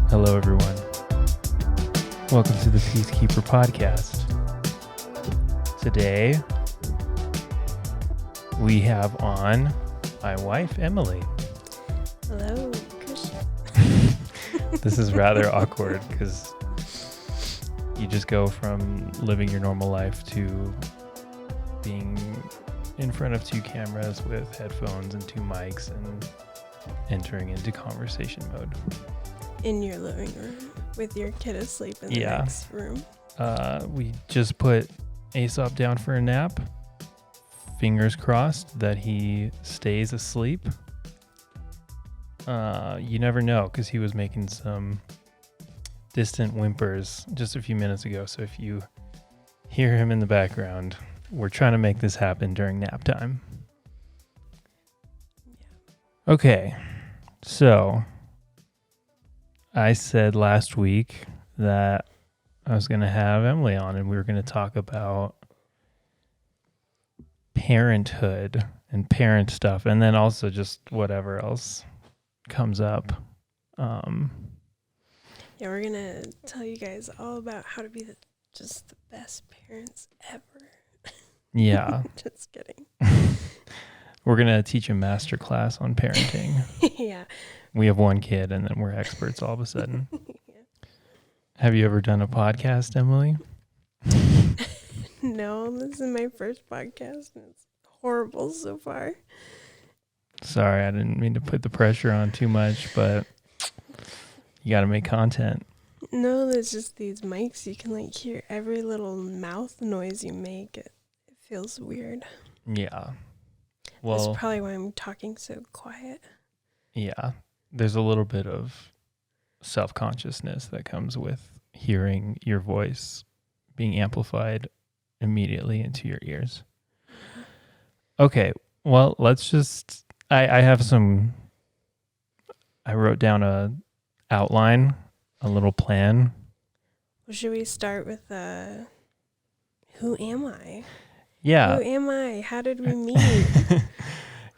Hello, everyone. Welcome to the Peacekeeper podcast. Today, we have on my wife, Emily. Hello, Christian. This is rather awkward because you just go from living your normal life to being in front of two cameras with headphones and two mics and entering into conversation mode. In your living room with your kid asleep in the next room. We just put Aesop down for a nap. Fingers crossed that he stays asleep. You never know because he was making some distant whimpers just a few minutes ago. So if you hear him in the background, we're trying to make this happen during nap time. Yeah. Okay, so I said last week that I was going to have Emily on and we were going to talk about parenthood and parent stuff and then also just whatever else comes up. Yeah, we're going to tell you guys all about how to be just the best parents ever. Yeah. Just kidding. We're going to teach a master class on parenting. Yeah. We have one kid and then we're experts all of a sudden. Yeah. Have you ever done a podcast, Emily? No, this is my first podcast and it's horrible so far. Sorry, I didn't mean to put the pressure on too much, but you got to make content. No, there's just these mics. You can hear every little mouth noise you make. It feels weird. Yeah. Well, that's probably why I'm talking so quiet. Yeah. There's a little bit of self-consciousness that comes with hearing your voice being amplified immediately into your ears. Okay, well, let's just... I wrote down a outline, a little plan. Well, should we start with who am I? Yeah. Who am I? How did we meet?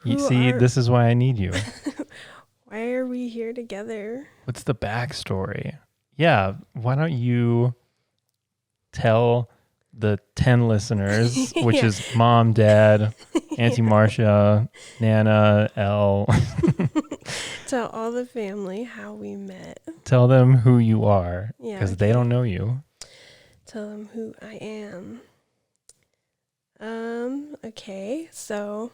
This is why I need you. Why are we here together? What's the backstory? Yeah, why don't you tell the 10 listeners, which is Mom, Dad, Auntie Marcia, Nana, Elle. Tell all the family how we met. Tell them who you are, because they don't know you. Tell them who I am. Okay, so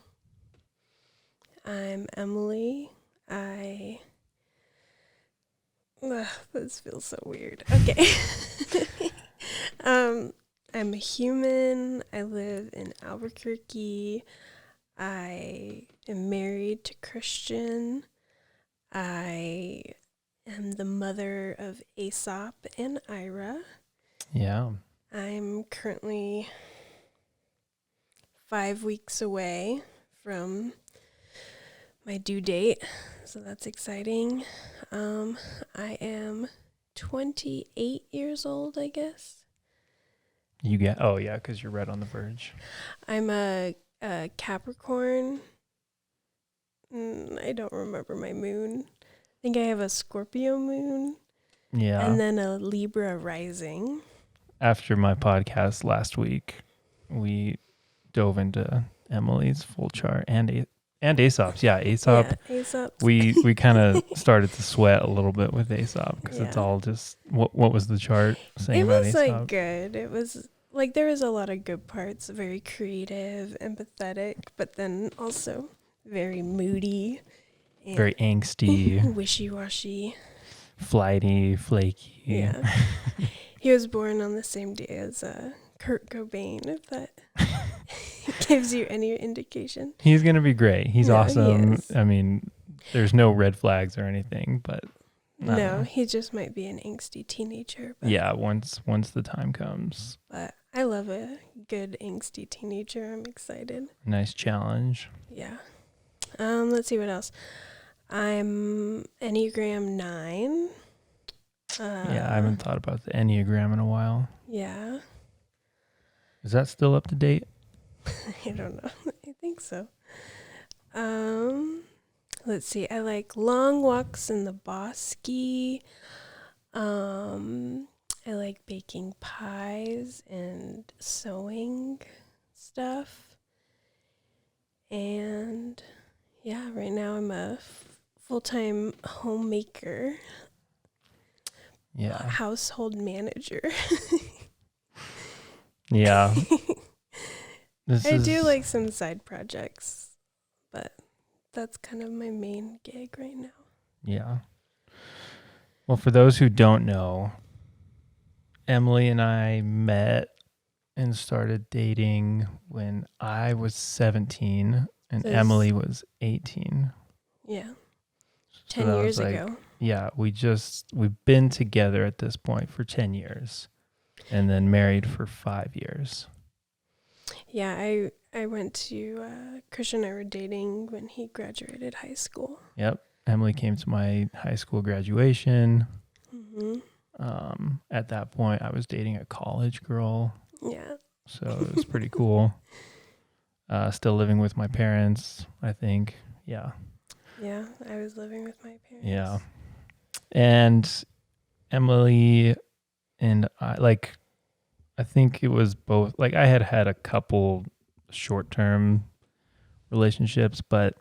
I'm Emily. This feels so weird. Okay. I'm a human. I live in Albuquerque. I am married to Christian. I am the mother of Aesop and Ira. Yeah. I'm currently 5 weeks away from my due date, so that's exciting. I am 28 years old, I guess. Because you're right on the verge. I'm a Capricorn. I don't remember my moon. I think I have a Scorpio moon. Yeah. And then a Libra rising. After my podcast last week, we dove into Emily's full chart and Aesop's. Yeah, Aesop. Yeah, Aesop's. We kind of started to sweat a little bit with Aesop because it's all just what was the chart saying about Aesop? It was good. It was there was a lot of good parts, very creative, empathetic, but then also very moody, and very angsty, wishy-washy, flighty, flaky. Yeah. He was born on the same day as Kurt Cobain, if that gives you any indication. He's going to be great. He's awesome. I mean, there's no red flags or anything, but... No, he just might be an angsty teenager. But yeah, once the time comes. But I love a good angsty teenager. I'm excited. Nice challenge. Yeah. Let's see what else. I'm Enneagram 9. Yeah, I haven't thought about the Enneagram in a while. Yeah. Is that still up to date? I don't know. I think so. Let's see. I like long walks in the bosky. I like baking pies and sewing stuff. And yeah, right now I'm a full-time homemaker, Yeah. household manager. Yeah. I do like some side projects, but that's kind of my main gig right now. Yeah. Well, for those who don't know, Emily and I met and started dating when I was 17 and So Emily was 18. yeah, So 10 that years was like, ago. yeah, we've been together at this point for 10 years and then married for 5 years. Yeah, I went to Christian and I were dating when he graduated high school. Yep. Emily came to my high school graduation. Mm-hmm. At that point, I was dating a college girl. Yeah. So it was pretty cool. Still living with my parents, I think. Yeah. Yeah, I was living with my parents. Yeah. And Emily and I think it was both, like I had a couple short-term relationships, but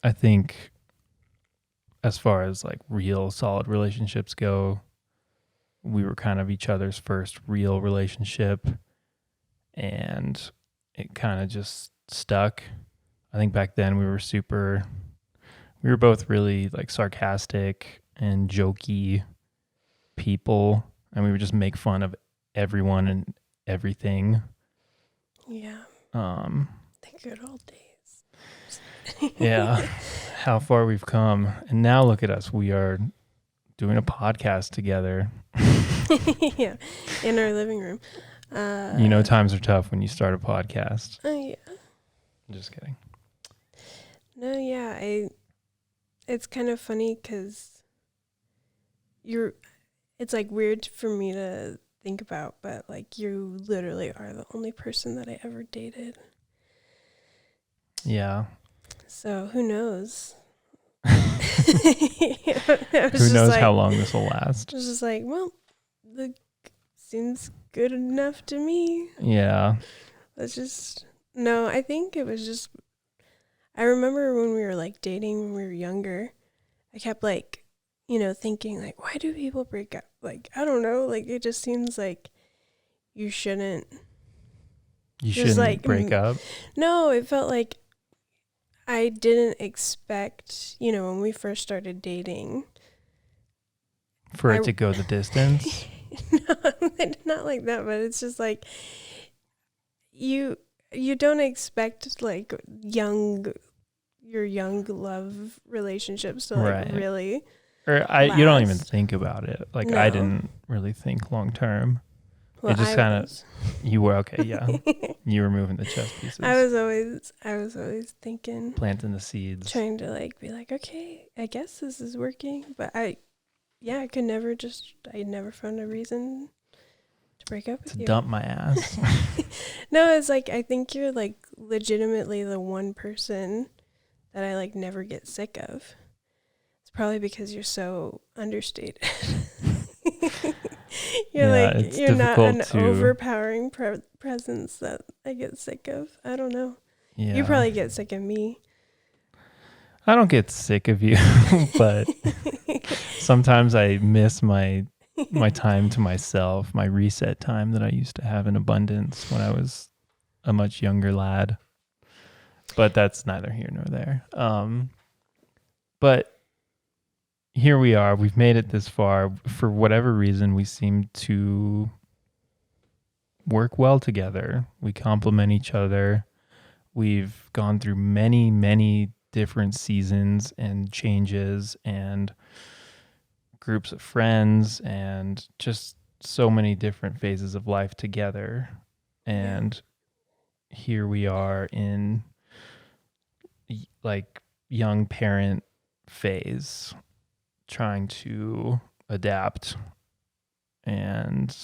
I think as far as like real solid relationships go, we were kind of each other's first real relationship, and it kind of just stuck. I think back then we were both really like sarcastic and jokey people, and we would just make fun of everyone and everything. Yeah. The good old days. Yeah. How far we've come. And now look at us. We are doing a podcast together. Yeah. In our living room. Times are tough when you start a podcast. Yeah. I'm just kidding. No, yeah. It's kind of funny because it's like weird for me to think about, but like you literally are the only person that I ever dated. Yeah. So who knows? Who knows how long this will last? I was just like, well, seems good enough to me. Yeah. I think it was just, I remember when we were like dating when we were younger, I kept like, thinking like, why do people break up? Like, I don't know. Like, it just seems like you shouldn't. You shouldn't break up? No, it felt like I didn't expect, when we first started dating. For it to go the distance? No, not like that, but it's just like you don't expect like your young love relationships to like really last. You don't even think about it. Like No. I didn't really think long term. Well, it just kind of you were okay, yeah. You were moving the chess pieces. I was always thinking, planting the seeds, trying to like be like, okay, I guess this is working, but I never found a reason to break up with you. To dump my ass. No, it's like I think you're like legitimately the one person that I like never get sick of. It's probably because you're so understated. You're not an overpowering presence that I get sick of. I don't know. Yeah. You probably get sick of me. I don't get sick of you, but sometimes I miss my time to myself, my reset time that I used to have in abundance when I was a much younger lad. But that's neither here nor there. But here we are. We've made it this far. For whatever reason, we seem to work well together. We complement each other. We've gone through many, many different seasons and changes and groups of friends and just so many different phases of life together. And here we are in like young parent phase, trying to adapt. And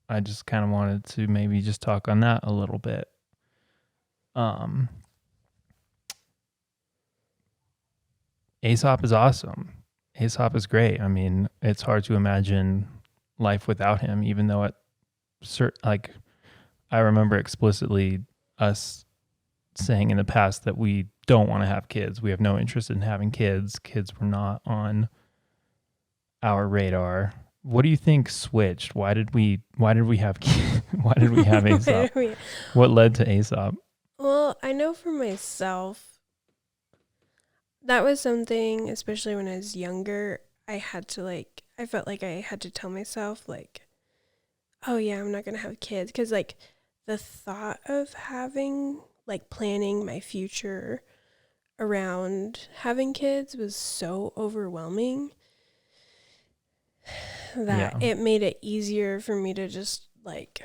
I just kind of wanted to maybe just talk on that a little bit. Aesop is awesome. Aesop is great. I mean, it's hard to imagine life without him, even though like I remember explicitly us saying in the past that we don't want to have kids. We have no interest in having kids. Kids were not on our radar. What do you think switched? Why did we have why did we have Aesop? What led to Aesop? Well, I know for myself, that was something, especially when I was younger, I felt like I had to tell myself, like, oh yeah, I'm not going to have kids. Because, like, the thought of having, like, planning my future around having kids was so overwhelming that it made it easier for me to just, like,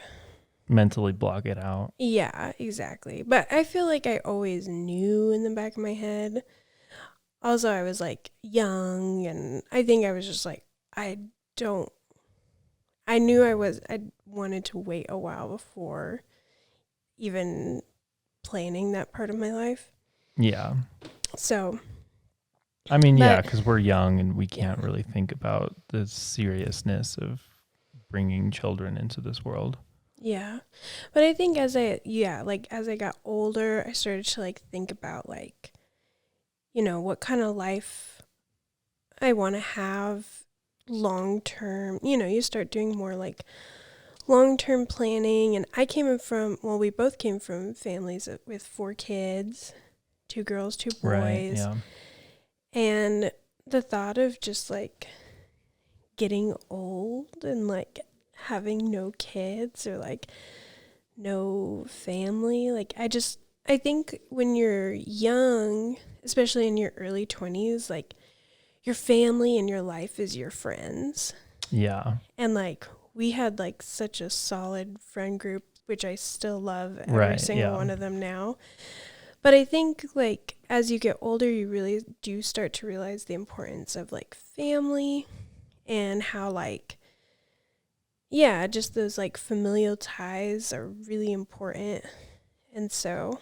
mentally block it out. Yeah, exactly. But I feel like I always knew in the back of my head. Also, I was, like, young, and I think I was just like, I knew I wanted to wait a while before even planning that part of my life. Yeah. So, I mean, yeah, because we're young and we can't really think about the seriousness of bringing children into this world. Yeah. But I think as I got older, I started to, like, think about, like, you know, what kind of life I want to have long term. You know, you start doing more, like, long term planning. And we both came from families with 4 kids, 2 girls, 2 boys. Right, yeah. And the thought of just, like, getting old and, like, having no kids or, like, no family, like, I think when you're young, especially in your early 20s, like, your family and your life is your friends. Yeah. And, like, we had, like, such a solid friend group, which I still love every single one of them now. But I think, like, as you get older, you really do start to realize the importance of, like, family and how, like, yeah, just those, like, familial ties are really important. And so,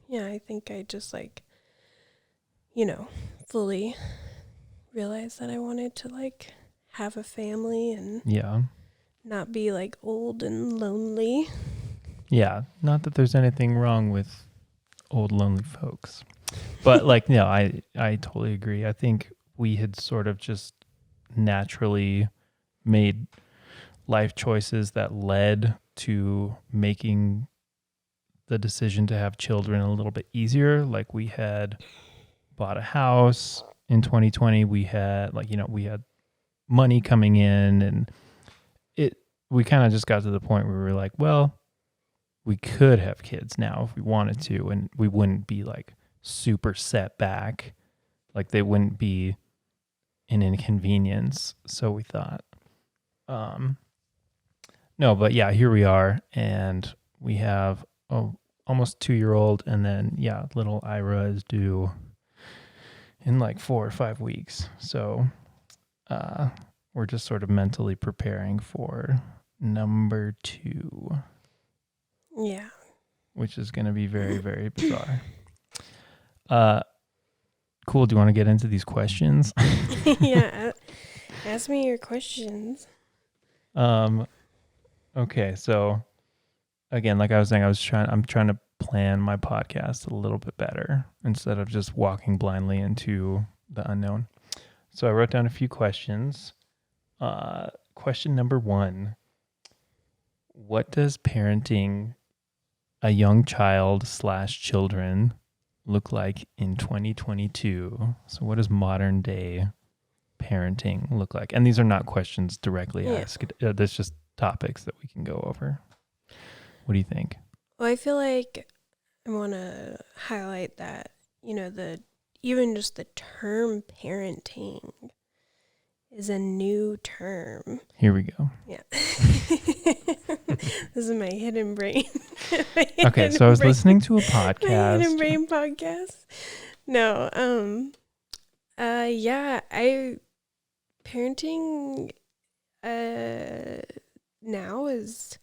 yeah, I think I just, like, you know, fully realized that I wanted to, like, have a family and not be, like, old and lonely. Yeah, not that there's anything wrong with old lonely folks. But, like, no, I totally agree. I think we had sort of just naturally made life choices that led to making the decision to have children a little bit easier. Like, we had bought a house in 2020. We had, like, you know, we had money coming in, and we kind of just got to the point where we were like, well, we could have kids now if we wanted to, and we wouldn't be, like, super set back. Like, they wouldn't be an inconvenience. So we thought, no, but yeah, here we are, and we have almost 2-year-old, and then little Ira is due in like 4 or 5 weeks. So we're just sort of mentally preparing for number 2. Yeah. Which is going to be very, very bizarre. Cool. Do you want to get into these questions? Yeah. Ask me your questions. Okay. So again, like I was saying, I'm trying to plan my podcast a little bit better instead of just walking blindly into the unknown. So I wrote down a few questions. Question number 1. What does parenting a young child / children look like in 2022? So what does modern day parenting look like? And these are not questions directly asked. There's just topics that we can go over. What do you think? Well, I feel like I want to highlight that, you know, even just the term parenting is a new term. Here we go. Yeah. This is my hidden brain. Okay, so I was listening to a podcast. My hidden brain podcast. No, parenting now is,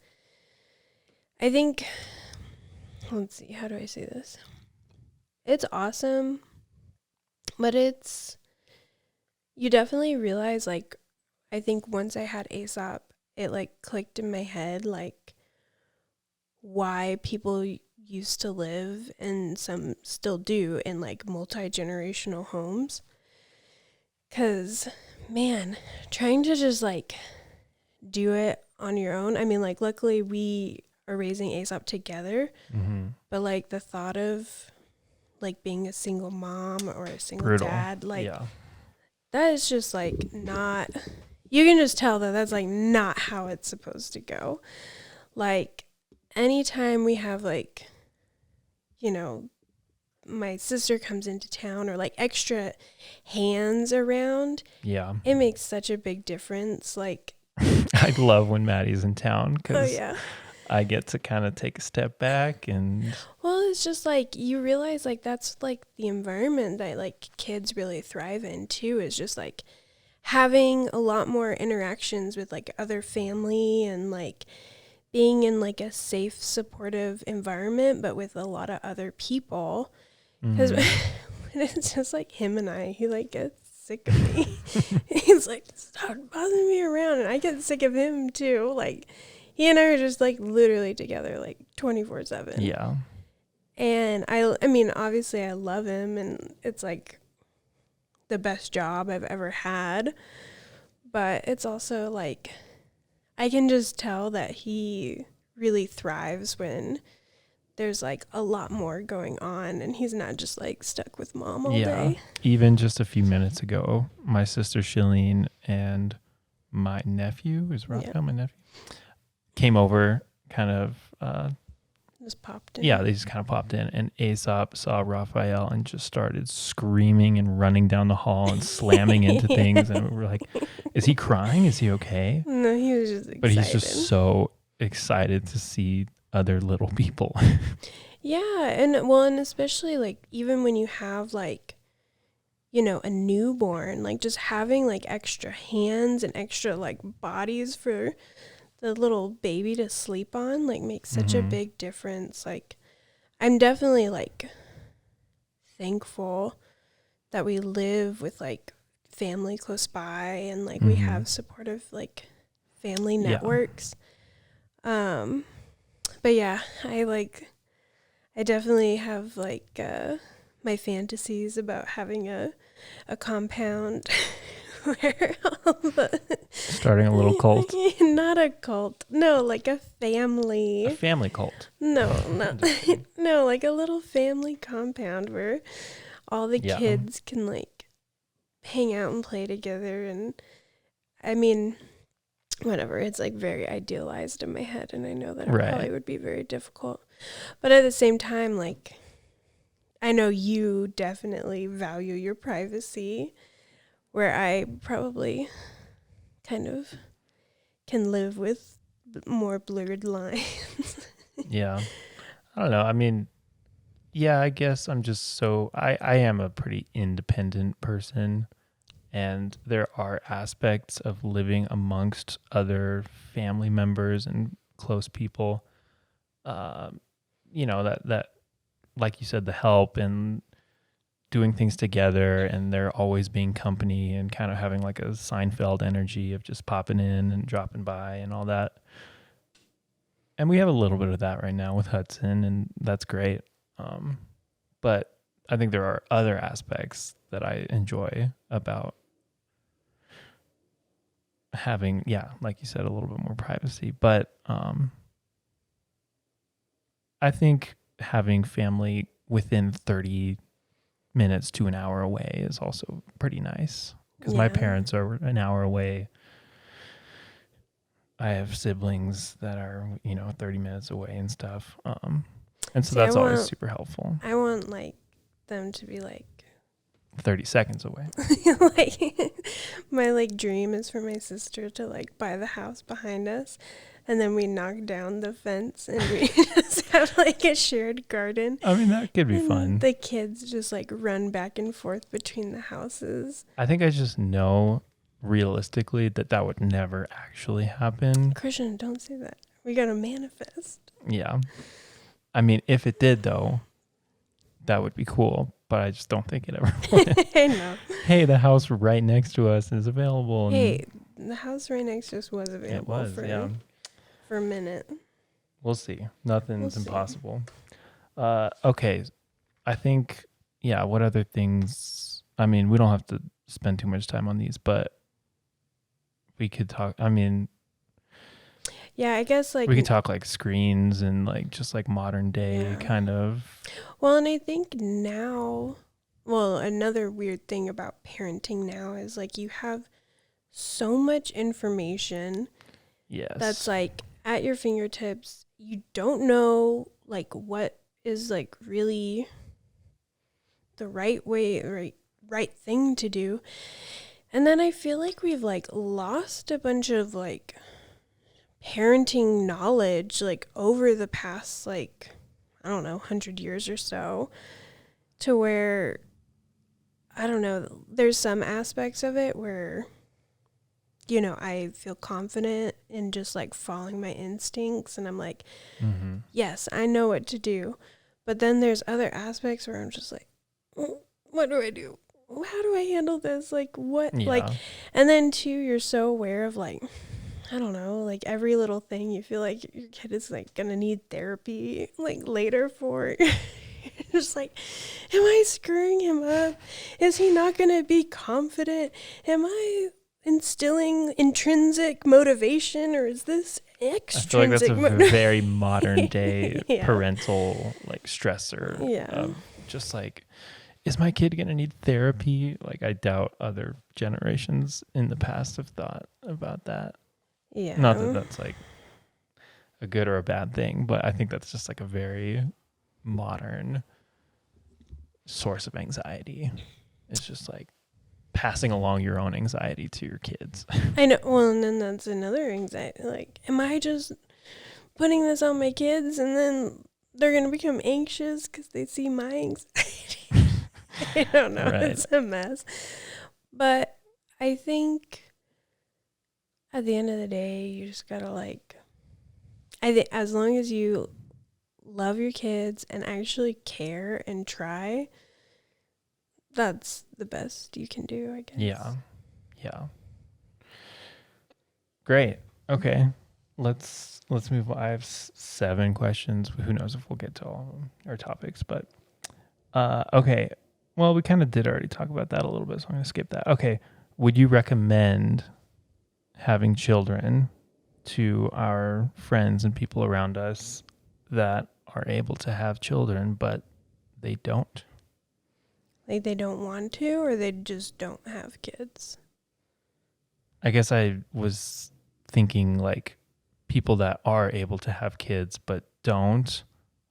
I think, let's see, how do I say this? It's awesome, but it's you definitely realize, like, I think once I had ASAP, it like clicked in my head, like, why people used to live, and some still do, in like multi-generational homes. Because, man, trying to just like do it on your own. I mean, like, luckily we are raising ASAP together, but like the thought of like being a single mom or a single Brutal. dad, like, Yeah. that is just like not, you can just tell that that's like not how it's supposed to go. Like, anytime we have like, you know, my sister comes into town or like extra hands around, Yeah. it makes such a big difference. Like, I love when Maddie's in town oh because yeah. I get to kind of take a step back and Well, it's just like you realize like that's like the environment that like kids really thrive in too, is just like having a lot more interactions with like other family and like being in like a safe, supportive environment, but with a lot of other people. Because it's just like him and I, he like gets sick of me. He's like, stop bothering me around. And I get sick of him too. Like, he and I are just like literally together like 24/7. yeah. And I mean, obviously I love him and it's like the best job I've ever had. But it's also like, I can just tell that he really thrives when there's like a lot more going on and he's not just like stuck with mom all day. Even just a few minutes ago, my sister Shalene and my nephew, is Raphael my nephew, came over kind of Just popped in. yeah, they just kind of popped in, and Aesop saw Raphael and just started screaming and running down the hall and slamming into things, and we were like, is he crying? Is he okay? No, he was just excited. But he's just so excited to see other little people. Yeah, and well, and especially like even when you have like, you know, a newborn, like just having like extra hands and extra like bodies for the little baby to sleep on like makes such a big difference. Like, I'm definitely like thankful that we live with like family close by and like we have supportive like family networks. But yeah, I definitely have like my fantasies about having a compound where all the Starting a little cult. Not a cult. No, like a family. A family cult. No, not no, like a little family compound where all the kids can like hang out and play together. And I mean, whatever, it's like very idealized in my head, and I know that it probably would be very difficult. But at the same time, like, I know you definitely value your privacy, where I probably kind of can live with more blurred lines. Yeah. I don't know. I mean, yeah, I guess I'm just so, I am a pretty independent person, and there are aspects of living amongst other family members and close people, you know, that, like you said, the help and doing things together, and there always being company and kind of having like a Seinfeld energy of just popping in and dropping by and all that. And we have a little bit of that right now with Hudson, and that's great. But I think there are other aspects that I enjoy about having, like you said, a little bit more privacy. But I think having family within 30 minutes to an hour away is also pretty nice, because my parents are an hour away. I have siblings that are, 30 minutes away and stuff. And so that's always super helpful. I want like them to be like 30 seconds away. Like, my like dream is for my sister to like buy the house behind us, and then we knock down the fence and we just have like a shared garden. I mean, that could be fun. The kids just like run back and forth between the houses. I think I just know realistically that would never actually happen. Christian, don't say that. We gotta manifest. Yeah. I mean, if it did though, that would be cool, but I just don't think it ever would. I know. Hey, the house right next to us is available. Hey, the house right next to us was available it was, for a minute. We'll see. Nothing's We'll see. impossible. Okay. I think, what other things? I mean, we don't have to spend too much time on these, but we could talk. I mean, yeah, I guess like we could talk like screens and like just like modern day kind of. Well, and I think now, another weird thing about parenting now is like you have so much information. Yes. That's like at your fingertips. You don't know like what is like really the right way, right thing to do. And then I feel like we've like lost a bunch of like parenting knowledge like over the past like, I don't know, 100 years or so, to where, I don't know, there's some aspects of it where, you know, I feel confident in just like following my instincts and I'm like, yes, I know what to do. But then there's other aspects where I'm just like, what do I do? How do I handle this? Like what? Yeah. Like, and then too, you're so aware of like, I don't know, like every little thing you feel like your kid is like gonna need therapy like later for. Just like, am I screwing him up? Is he not gonna be confident? Am I instilling intrinsic motivation or is this extrinsic? I feel like that's a very modern day parental like stressor. Of just like, is my kid going to need therapy? Like, I doubt other generations in the past have thought about that. Yeah. Not that that's like a good or a bad thing, but I think that's just like a very modern source of anxiety. It's just like passing along your own anxiety to your kids. I know. Well, and then that's another anxiety. Like, am I just putting this on my kids and then they're going to become anxious because they see my anxiety? I don't know. Right. It's a mess. But I think at the end of the day, you just got to like, I think as long as you love your kids and actually care and try, that's the best you can do, I guess. Yeah. Great. Okay. Let's move on. I have 7 questions. Who knows if we'll get to all of them, our topics, but okay. Well, we kind of did already talk about that a little bit, so I'm going to skip that. Okay. Would you recommend having children to our friends and people around us that are able to have children, but they don't? Like they don't want to, or they just don't have kids? I guess I was thinking like people that are able to have kids, but don't,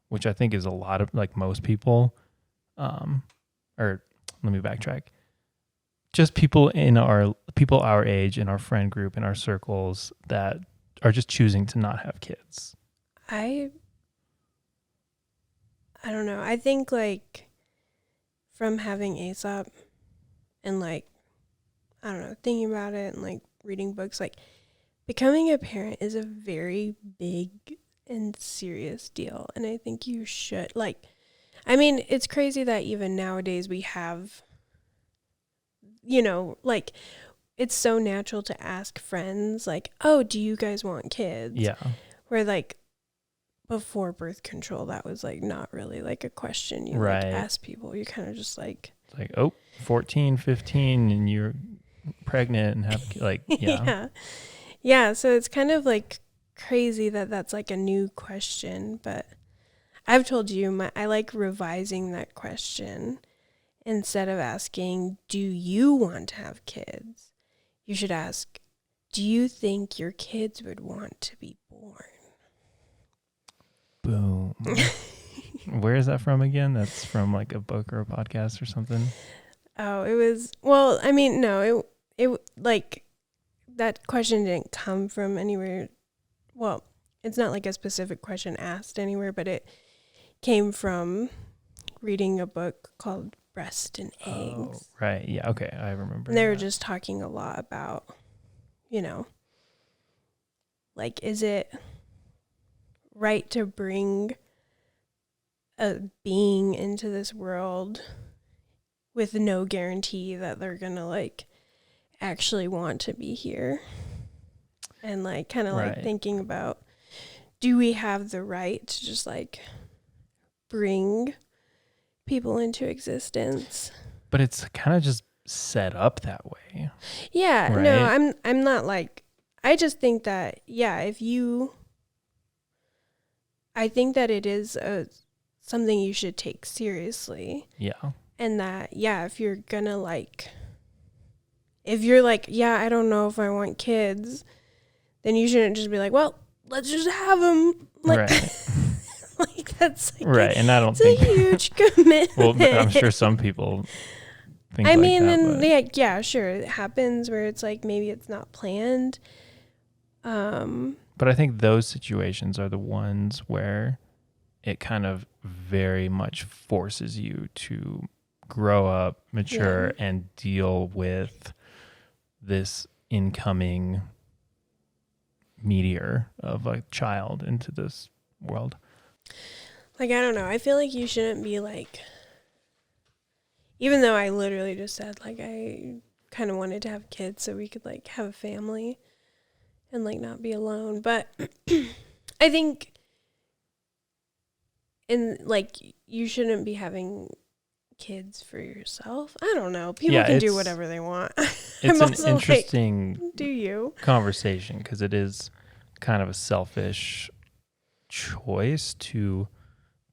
which I think is a lot of like most people. Or let me backtrack. Just people our age in our friend group, in our circles that are just choosing to not have kids. I don't know. I think like from having ASAP and like, I don't know, thinking about it and like reading books, like becoming a parent is a very big and serious deal. And I think you should like, I mean, it's crazy that even nowadays we have, you know, like it's so natural to ask friends like, oh, do you guys want kids? Yeah. Where like before birth control, that was like not really like a question you right. like ask people. You kind of just like, it's like, oh, 14, 15 and you're pregnant and have like, yeah. Yeah. So it's kind of like crazy that that's like a new question, but I've told you I like revising that question. Instead of asking, do you want to have kids? You should ask, do you think your kids would want to be born? Boom. Where is that from again? That's from like a book or a podcast or something? Oh, it was, well, I mean, no, it like that question didn't come from anywhere. Well, it's not like a specific question asked anywhere, but it came from reading a book called Breast and Eggs. Oh, right. Yeah. Okay. I remember. And they were just talking a lot about, you know, like, is it right to bring a being into this world with no guarantee that they're gonna like actually want to be here, and like kind of like thinking about, do we have the right to just like bring people into existence? But it's kind of just set up that way. Yeah, right? no, I'm not like, I just think that, yeah, I think that it is something you should take seriously. Yeah. And that, yeah, if you're gonna like, if you're like, yeah, I don't know if I want kids, then you shouldn't just be like, well, let's just have them. Like, like that's like right. And I don't think it's a huge commitment. Well, I'm sure some people think I like mean, that, and yeah, sure, it happens where it's like maybe it's not planned. But I think those situations are the ones where it kind of very much forces you to grow up, mature, and deal with this incoming meteor of a child into this world. Like, I don't know. I feel like you shouldn't be like, even though I literally just said like I kind of wanted to have kids so we could like have a family and like not be alone, but I think like you shouldn't be having kids for yourself. I don't know. People can do whatever they want. It's an interesting like, do you conversation, because it is kind of a selfish choice to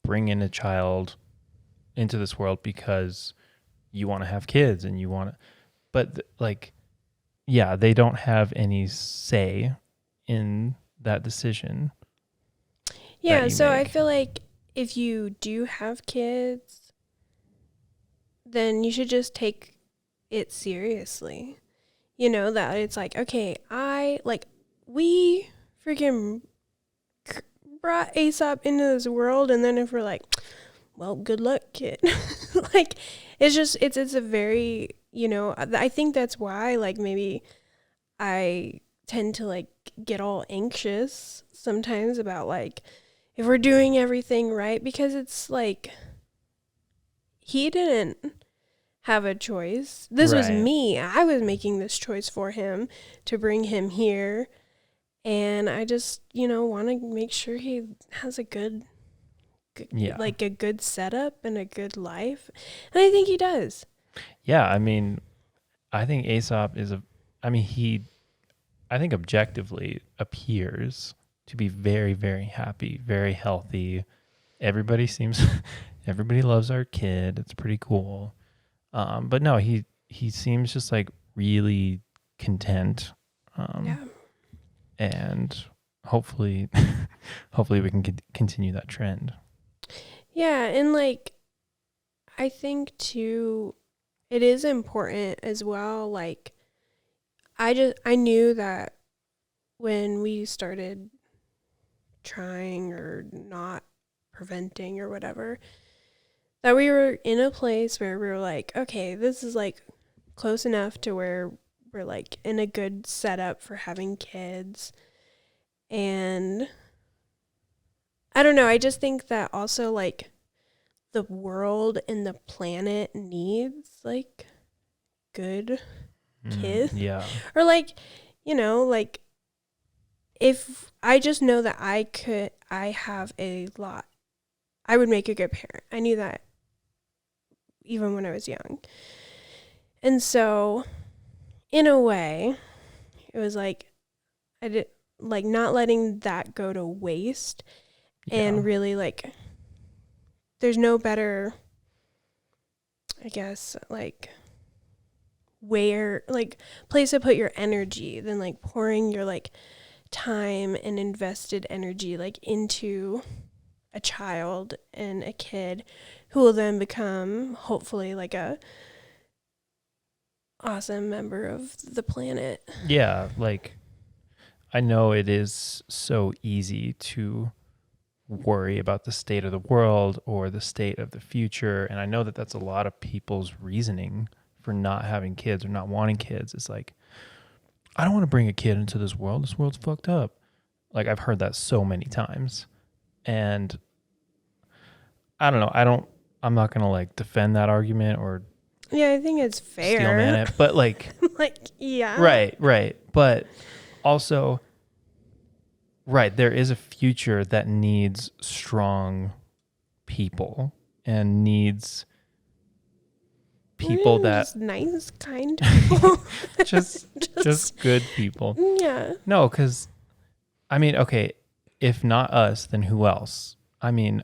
bring in a child into this world because you want to have kids and you want to, but like, yeah, they don't have any say in that decision. Yeah, so I feel like if you do have kids, then you should just take it seriously. You know, that it's like, okay, we freaking brought Aesop into this world, and then if we're like, well, good luck, kid. Like, it's a very, you know, I think that's why, like, maybe I tend to, like, get all anxious sometimes about, like, if we're doing everything right, because it's like, he didn't have a choice. This was me. I was making this choice for him to bring him here. And I just, you know, want to make sure he has a good, like a good setup and a good life. And I think he does. Yeah. I mean, I think Aesop is I think objectively appears to be very, very happy, very healthy. Everybody loves our kid. It's pretty cool. But no, he seems just like really content. And hopefully we can continue that trend. Yeah, and like I think too, it is important as well. Like I knew that when we started trying or not preventing or whatever, that we were in a place where we were like, okay, this is like close enough to where we're like in a good setup for having kids. And I don't know, I just think that also like the world and the planet needs like good kids. Yeah. Or like, you know, like if I just know that I would make a good parent. I knew that even when I was young. And so in a way, it was like I did like not letting that go to waste, and really like there's no better, I guess, like place to put your energy than like pouring your like time and invested energy like into a child and a kid who will then become hopefully like a awesome member of the planet. Yeah, like I know it is so easy to worry about the state of the world or the state of the future, and I know that that's a lot of people's reasoning for not having kids or not wanting kids. It's like, I don't want to bring a kid into this world. This world's fucked up. Like, I've heard that so many times. And I don't know. I'm not going to like defend that argument or Yeah, I think it's fair. steel man it, but like, like, yeah. Right. But also, right, there is a future that needs strong people and needs people that just nice, kind people. just good people. Yeah. No, because I mean, okay, if not us, then who else? I mean,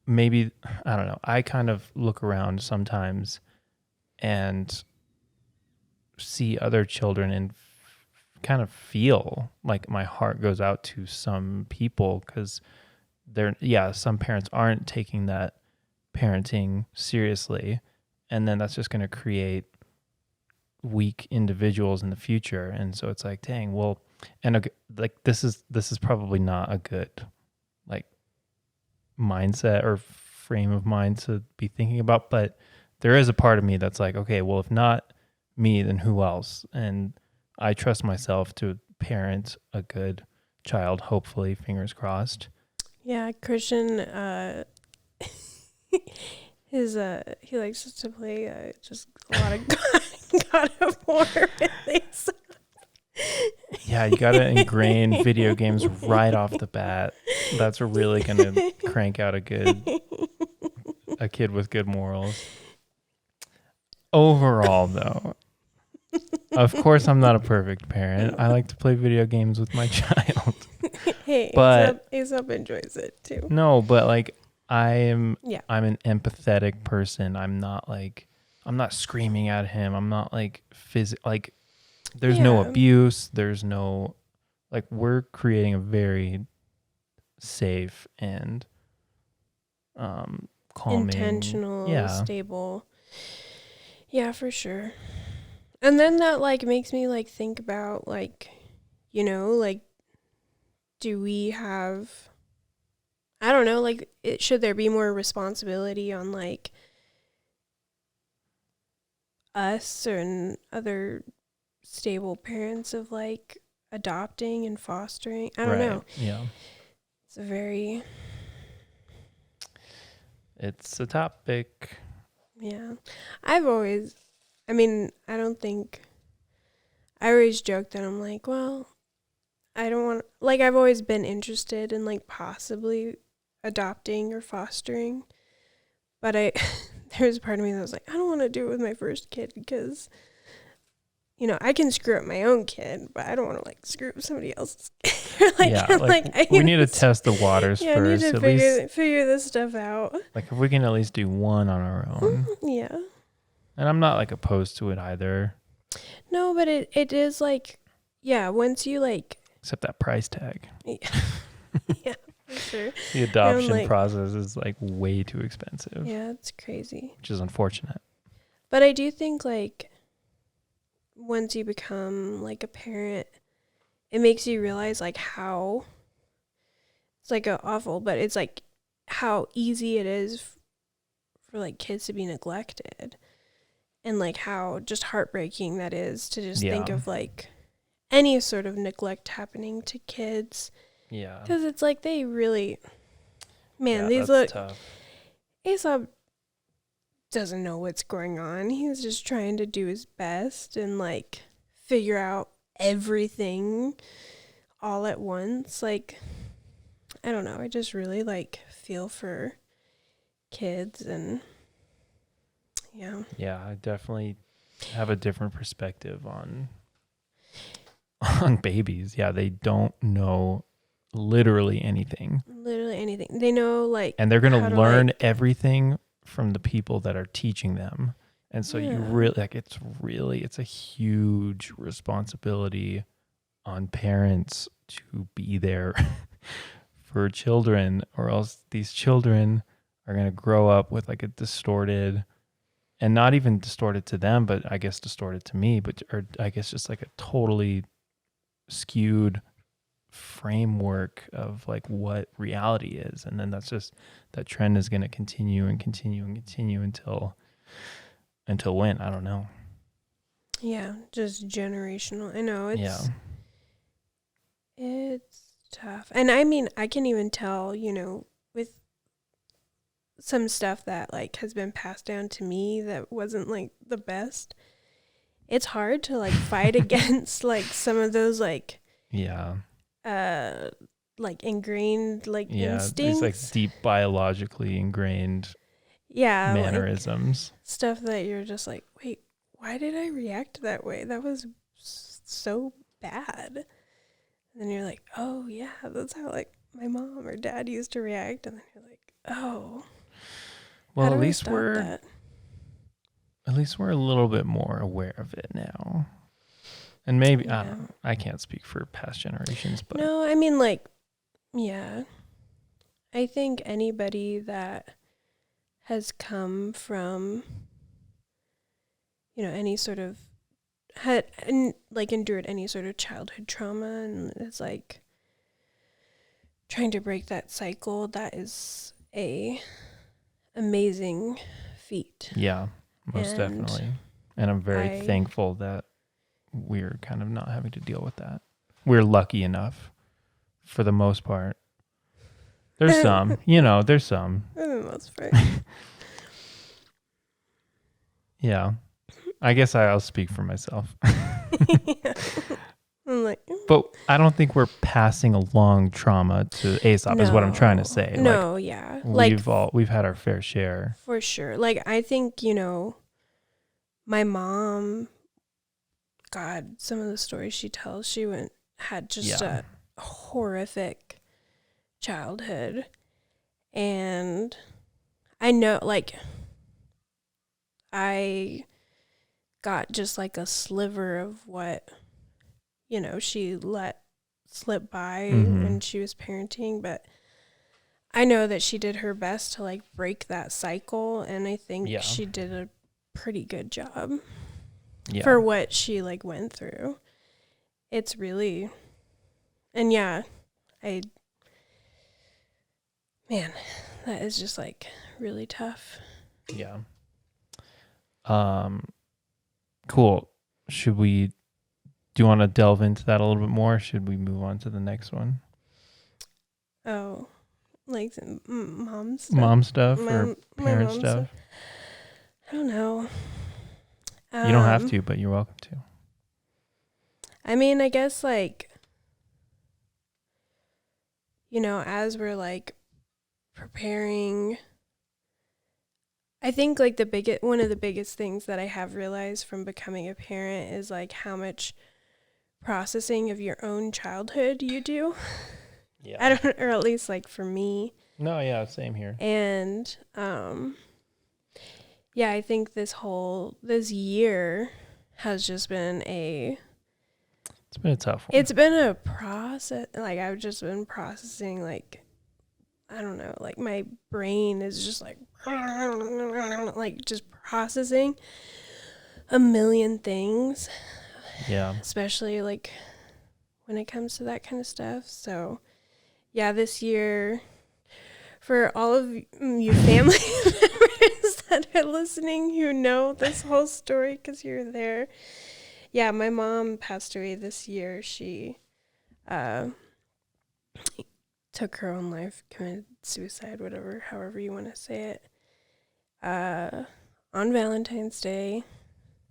maybe, I don't know. I kind of look around sometimes and see other children and kind of feel like my heart goes out to some people because some parents aren't taking that parenting seriously, and then that's just going to create weak individuals in the future. And so it's like, dang, well, and okay, like this is probably not a good like mindset or frame of mind to be thinking about, but there is a part of me that's like, okay, well, if not me, then who else? And I trust myself to parent a good child, hopefully, fingers crossed. Yeah, Christian, he likes to play just a lot of God of War and things. Yeah, you got to ingrain video games right off the bat. That's really going to crank out a kid with good morals. Overall, though, of course, I'm not a perfect parent. I like to play video games with my child. Hey, but Aesop enjoys it too. No, but like I'm an empathetic person. I'm not screaming at him. I'm not like there's no abuse. There's no like we're creating a very safe and calming, intentional, stable. Yeah, for sure. And then that like makes me like think about like, you know, like do we have, I don't know, like should there be more responsibility on like us and other stable parents of like adopting and fostering? I don't know. Yeah. It's a topic. Yeah. I always joke that I'm like, well, I don't want, like, I've always been interested in like possibly adopting or fostering, but there's a part of me that was like, I don't want to do it with my first kid because, you know, I can screw up my own kid, but I don't want to like screw up somebody else's kid. We need to test the waters first. I need to figure this stuff out. Like if we can at least do one on our own. Yeah. And I'm not like opposed to it either. No, but it is like, yeah, once you like. Except that price tag. Yeah, for sure. The adoption process is like way too expensive. Yeah, it's crazy. Which is unfortunate. But I do think like once you become like a parent, it makes you realize like how it's like awful, but it's like how easy it is for like kids to be neglected, and like how just heartbreaking that is to just think of like any sort of neglect happening to kids. Yeah. Because it's like they really, these look tough. Aesop doesn't know what's going on. He's just trying to do his best and like figure out everything all at once. Like, I don't know. I just really like feel for kids and Yeah, I definitely have a different perspective on babies. Yeah, they don't know literally anything. They know like, and they're going to learn everything from the people that are teaching them. And so you really like, it's a huge responsibility on parents to be there for children, or else these children are going to grow up with like a distorted, and not even distorted to them, but I guess distorted to me, or I guess just like a totally skewed framework of like what reality is. And then that's just, that trend is going to continue and continue and continue until when? I don't know. Yeah, just generational. I know it's tough. And I mean, I can even tell, you know, with some stuff that like has been passed down to me that wasn't like the best. It's hard to like fight against like some of those like like ingrained like instincts. These like deep biologically ingrained mannerisms. Like stuff that you're just like, wait, why did I react that way? That was so bad. And then you're like, oh yeah, that's how like my mom or dad used to react. And then you're like, oh, well, at least we're a little bit more aware of it now. And maybe I don't know, I can't speak for past generations, but no, I mean like, yeah, I think anybody that has come from, you know, any sort of endured any sort of childhood trauma and is like trying to break that cycle, that is a amazing feat. Yeah, most definitely. And I'm very thankful that we're kind of not having to deal with that. We're lucky enough for the most part. There's some, there's some. For the most part. Yeah. I guess I'll speak for myself. Yeah. I'm like, but I don't think we're passing along trauma to Aesop is what I'm trying to say. No, like, yeah. We've had our fair share. For sure. Like, I think, my mom, God, some of the stories she tells, she had just a horrific childhood. And I know, like, I got just like a sliver of what, she let slip by when she was parenting. But I know that she did her best to like break that cycle. And I think she did a pretty good job for what she like went through. It's really, and man, that is just like really tough. Yeah. Cool. Do you want to delve into that a little bit more? Or should we move on to the next one? Oh, like mom stuff? Mom stuff or parent stuff? I don't know. You don't have to, but you're welcome to. I mean, I guess like, as we're like preparing, I think like one of the biggest things that I have realized from becoming a parent is like how much processing of your own childhood you do. Yeah. Or at least like for me. No, yeah, same here. And I think this year has just been it's been a tough one. It's been a process. Like I've just been processing like, I don't know, like my brain is just like just processing a million things. Yeah. Especially like when it comes to that kind of stuff. So yeah, this year, for all of you family members that are listening who know this whole story because you're there. Yeah, my mom passed away this year. She took her own life, committed suicide, however you want to say it, on Valentine's Day.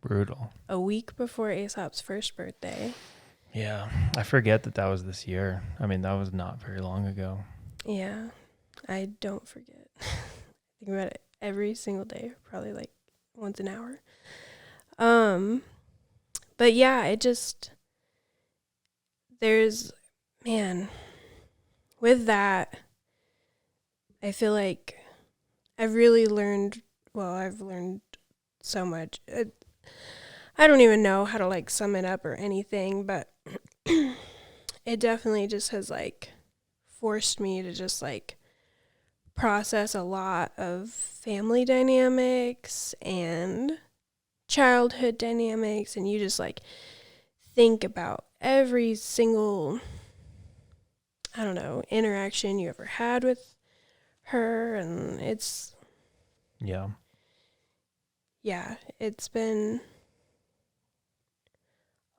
Brutal. A week before Aesop's first birthday. Yeah, I forget that was this year. I mean, that was not very long ago. Yeah, I don't forget. I think about it every single day, probably like once an hour. But yeah, with that, I feel like I've learned so much. I don't even know how to like sum it up or anything, but it definitely just has like forced me to just like process a lot of family dynamics and childhood dynamics, and you just like think about every single, I don't know, interaction you ever had with her, and it's it's been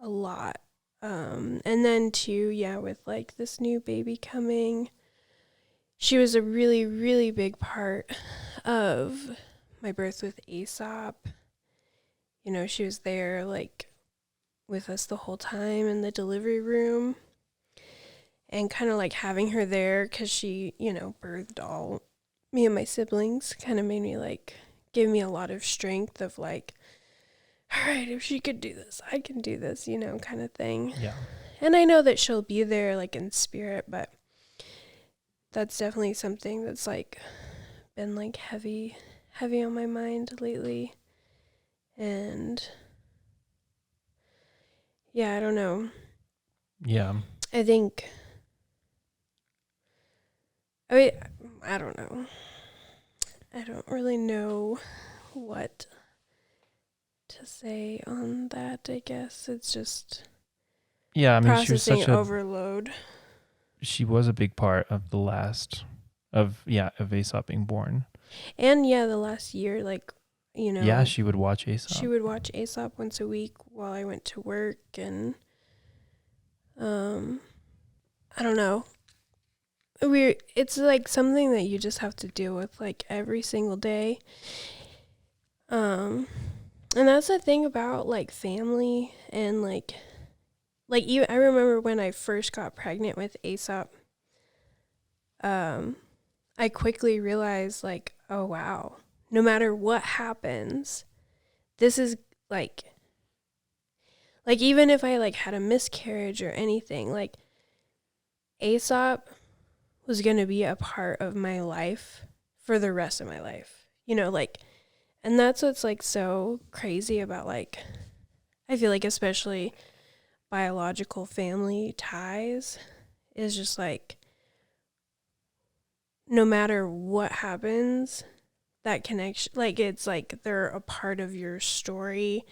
a lot. And then too, with like this new baby coming, she was a really, really big part of my birth with Aesop. You know, she was there, like, with us the whole time in the delivery room. And kind of like having her there because she, you know, birthed all me and my siblings kind of made me like, gave me a lot of strength of like, all right, if she could do this, I can do this, you know, kind of thing. Yeah. And I know that she'll be there like in spirit, but that's definitely something that's like been like heavy on my mind lately. And yeah, I don't know. Yeah. I think, I mean, I don't know. I don't really know what to say on that, I guess. It's just Yeah, I mean, processing overload. She was a big part of the last of Aesop being born. And yeah, the last year, like, you know. Yeah, she would watch Aesop. She would watch Aesop once a week while I went to work, and I don't know. It's like something that you just have to deal with like every single day. And that's the thing about like family and like even I remember when I first got pregnant with Aesop, I quickly realized like, oh wow, no matter what happens, this is like even if I like had a miscarriage or anything, like Aesop was going to be a part of my life for the rest of my life. You know, like, and that's what's like so crazy about like, I feel like especially biological family ties is just like, no matter what happens, that connection, like it's like they're a part of your story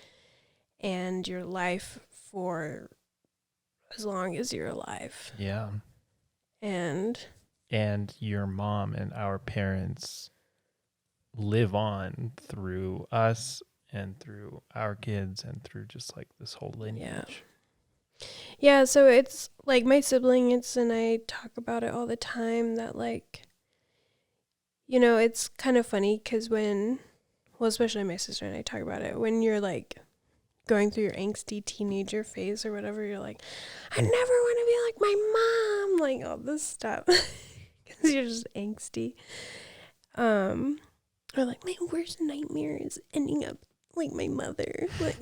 and your life for as long as you're alive. Yeah. And your mom and our parents live on through us and through our kids and through just like this whole lineage. Yeah, so it's like my siblings and I talk about it all the time that like, you know, it's kind of funny because especially my sister and I talk about it, when you're like going through your angsty teenager phase or whatever, you're like, I never want to be like my mom, like all this stuff, because you're just angsty. Or like my worst nightmare is ending up like my mother, like.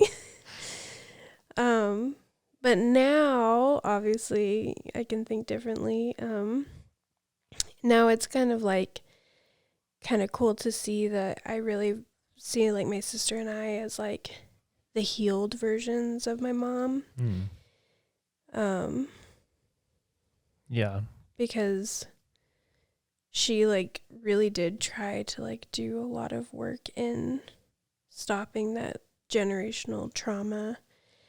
But now, obviously, I can think differently. Now it's kind of like kind of cool to see that I really see like my sister and I as like the healed versions of my mom. Yeah. Because she like really did try to like do a lot of work in stopping that generational trauma.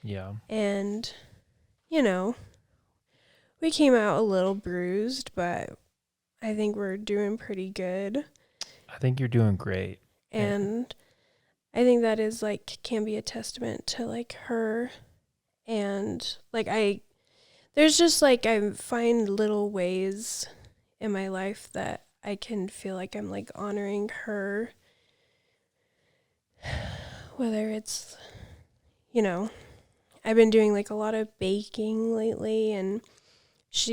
Yeah. And, you know, we came out a little bruised, but I think we're doing pretty good. I think you're doing great. And I think that is like, can be a testament to like her. And like, there's just like, I find little ways in my life that I can feel like I'm like honoring her. Whether it's, you know, I've been doing like a lot of baking lately, and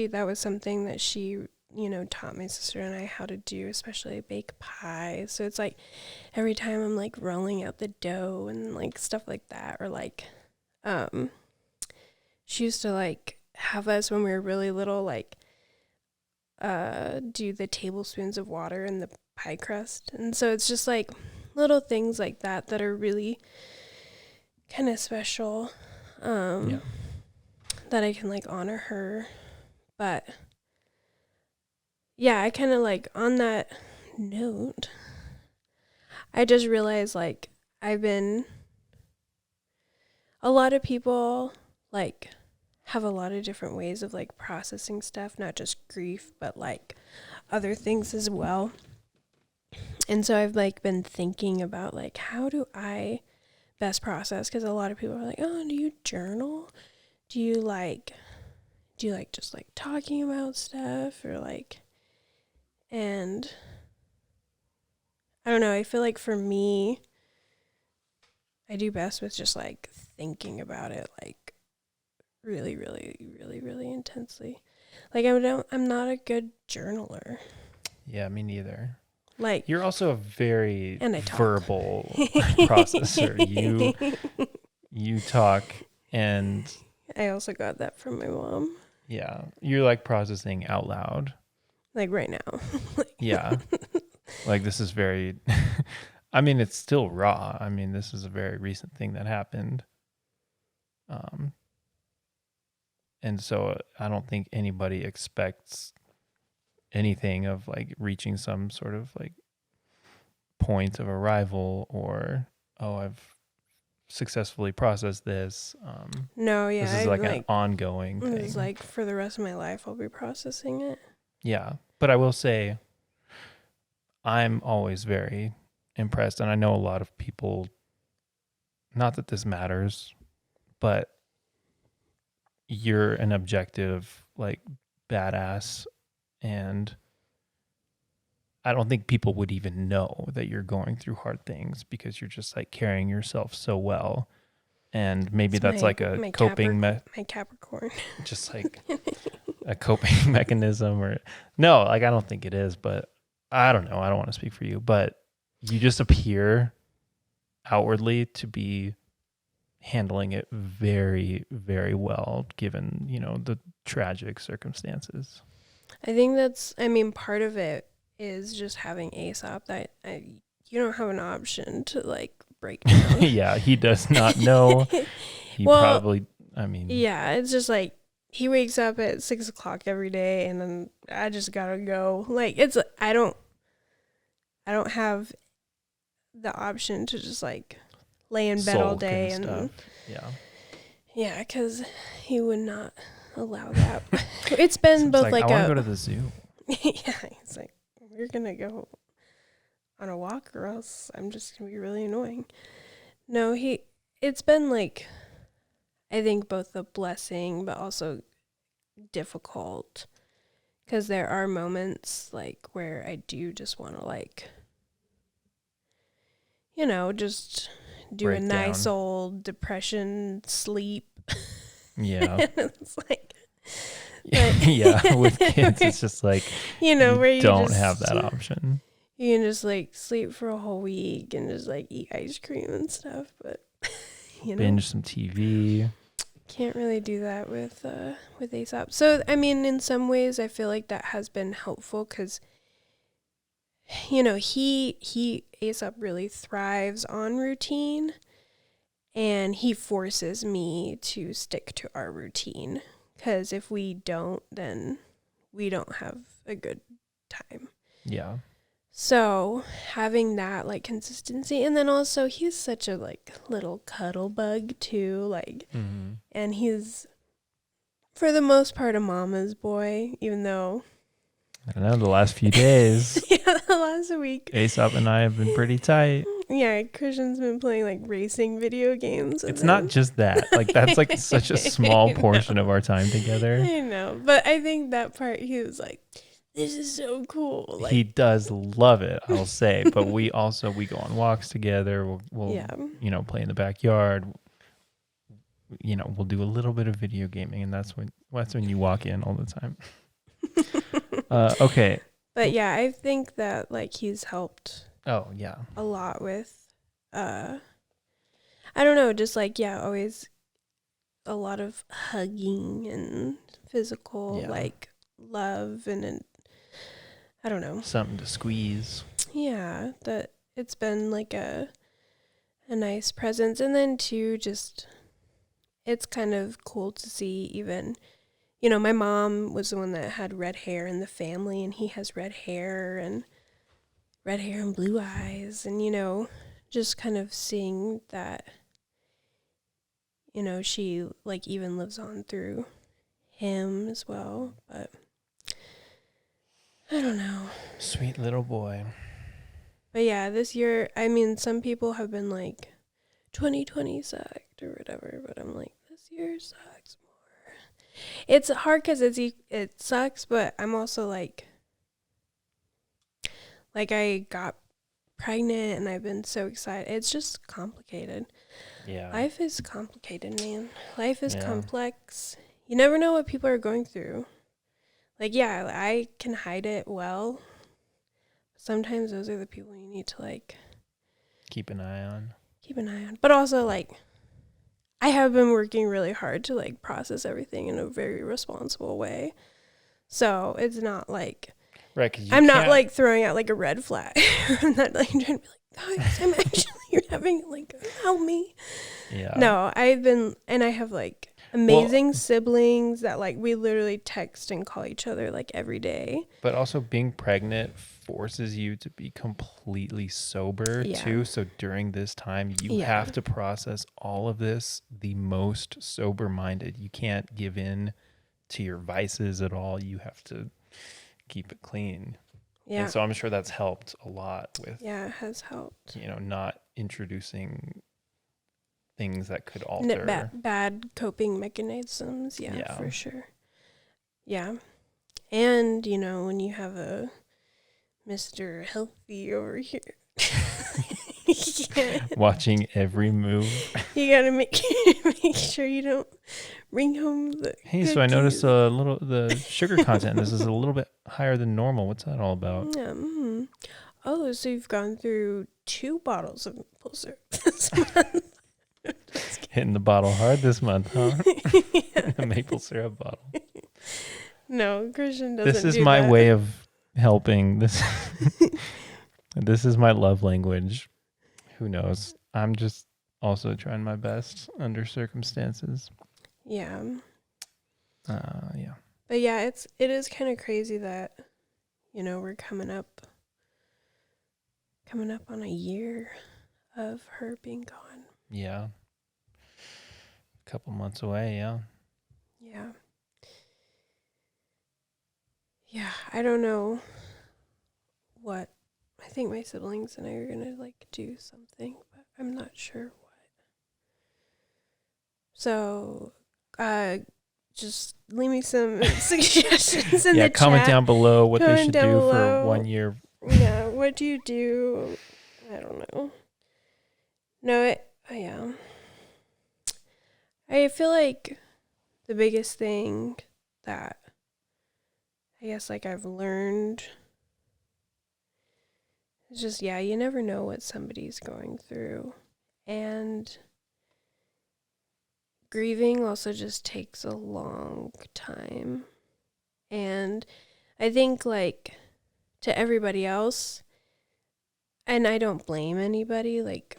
that was something that she, you know, taught my sister and I how to do, especially bake pies. So it's like every time I'm like rolling out the dough and like stuff like that, or like, she used to like have us when we were really little, like, do the tablespoons of water in the pie crust. And so it's just like little things like that that are really kind of special. That I can like honor her. But yeah, I kind of like, on that note, I just realized like a lot of people like have a lot of different ways of like processing stuff, not just grief, but like other things as well. And so I've like been thinking about like, how do I best process? Because a lot of people are like, oh, do you journal? Do you like just like talking about stuff, or like, And I don't know, I feel like for me, I do best with just like thinking about it like really, really, really, really intensely. Like I'm not a good journaler. Yeah, me neither. Like You're also a very and I talk. verbal processor. You talk, and I also got that from my mom. yeah, you're like processing out loud. Like right now. Yeah. Like this is very I mean, it's still raw. I mean, this is a very recent thing that happened. And so I don't think anybody expects anything of like reaching some sort of like point of arrival or, oh, I've successfully processed this. No, yeah. This is like an ongoing thing. It's like for the rest of my life I'll be processing it. Yeah. But I will say I'm always very impressed, and I know a lot of people, not that this matters, but you're an objective, like, badass, and I don't think people would even know that you're going through hard things because you're just like carrying yourself so well. And maybe that's like a coping my Capricorn. Just like a coping mechanism or no, like I don't think it is, but I don't know. I don't want to speak for you, but you just appear outwardly to be handling it very, very well given, the tragic circumstances. I think part of it is just having ASAP that you don't have an option to like break down. Yeah, he does not know. He probably, yeah, it's just like he wakes up at 6:00 every day, and then I just gotta go. Like I don't have the option to just like lay in bed all day and stuff. Yeah, because he would not allow that. It's been both like I want to go to the zoo. Yeah, it's like we're gonna go on a walk, or else I'm just gonna be really annoying. No, it's been like, I think both a blessing, but also difficult, because there are moments like where I do just want to like, just do a nice old depression sleep. Yeah. It's like, yeah, with kids, it's just like, where you don't have that option. You can just like sleep for a whole week and just like eat ice cream and stuff, but binge some TV. Can't really do that with ASAP. So I mean, in some ways, I feel like that has been helpful because he ASAP really thrives on routine, and he forces me to stick to our routine, because if we don't, then we don't have a good time. Yeah. So having that like consistency, and then also he's such a like little cuddle bug too, like, and he's for the most part a mama's boy, even though I don't know, the last few days. Yeah, the last week ASAP and I have been pretty tight. Yeah, Christian's been playing like racing video games. It's not just that. Like that's like such a small portion of our time together. I know, but I think that part he was like, this is so cool. Like, he does love it, I'll say. But we go on walks together. We'll play in the backyard. We'll do a little bit of video gaming, and that's when you walk in all the time. Okay. But yeah, I think that like he's helped. Oh yeah. A lot with, I don't know, just like always a lot of hugging and physical like love and I don't know, something to squeeze. Yeah, that it's been like a nice presence, and then too, just it's kind of cool to see even. My mom was the one that had red hair in the family, and he has red hair and blue eyes, and, just kind of seeing that, she, like, even lives on through him as well, but I don't know. Sweet little boy. But yeah, this year, I mean, some people have been like, 2020 sucked or whatever, but I'm like, this year sucks more. It's hard because it sucks, but I'm also like, Like, I got pregnant and I've been so excited. It's just complicated. Yeah. Life is complicated, man. Life is Yeah. complex. You never know what people are going through. Like, yeah, I can hide it well. Sometimes those are the people you need to, like, Keep an eye on. But also, like, I have been working really hard to, like, process everything in a very responsible way. So it's not like, Right, 'cause I'm not, like, throwing out, like, a red flag. I'm not, like, trying to be like, guys, I'm actually having, like, help me. Yeah. No, I have, like, amazing siblings that, like, we literally text and call each other, like, every day. But also being pregnant forces you to be completely sober too. So during this time, you have to process all of this the most sober minded. You can't give in to your vices at all. You have to keep it clean. Yeah. And so I'm sure that's helped a lot with. Yeah, it has helped. You know, not introducing things that could alter bad coping mechanisms. Yeah, for sure. Yeah. And, you know, when you have a Mr. Healthy over here. Watching every move. You gotta make sure you don't bring home the so I noticed the sugar content. This is a little bit higher than normal. What's that all about? Yeah. Mm-hmm. Oh, so you've gone through 2 bottles of maple syrup this month. Hitting the bottle hard this month, huh? The maple syrup bottle. No, Christian doesn't. This is my way of helping. This is my love language. Who knows? I'm just also trying my best under circumstances. Yeah. Yeah. But yeah, it is kind of crazy that, you know, we're coming up on a year of her being gone. Yeah. A couple months away, yeah. Yeah. Yeah, I don't know what. I think my siblings and I are going to, like, do something, but I'm not sure what. So, just leave me some suggestions in the chat. Yeah, comment down below what they should do for 1 year. Yeah, what do you do? I don't know. No, yeah. I feel like the biggest thing that I guess, like, I've learned is just, you never know what somebody's going through. And grieving also just takes a long time. And I think, like, to everybody else, and I don't blame anybody, like,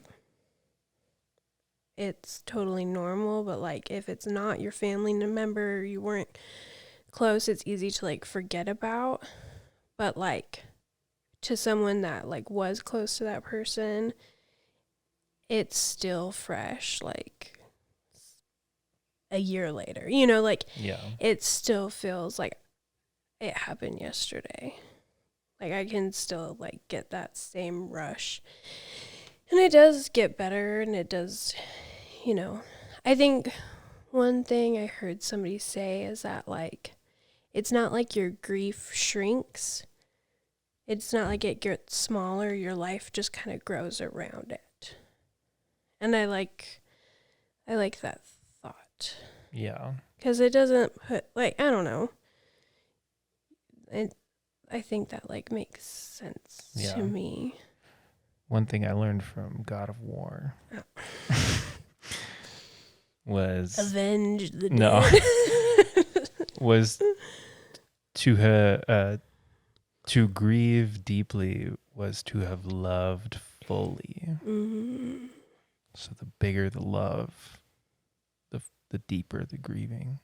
it's totally normal, but, like, if it's not your family member, you weren't close, it's easy to, like, forget about. But, like, to someone that, like, was close to that person, it's still fresh, like, a year later, you know, like, it still feels like it happened yesterday. Like, I can still, like, get that same rush. And it does get better, and it does, you know. I think one thing I heard somebody say is that, like, it's not like your grief shrinks. It's not like it gets smaller. Your life just kind of grows around it. And I like that thought. Yeah. Because it doesn't put, like, I don't know. I think that, like, makes sense to me. One thing I learned from God of War was avenge the dead. Was to grieve deeply was to have loved fully. Mm-hmm. So the bigger the love, the deeper the grieving.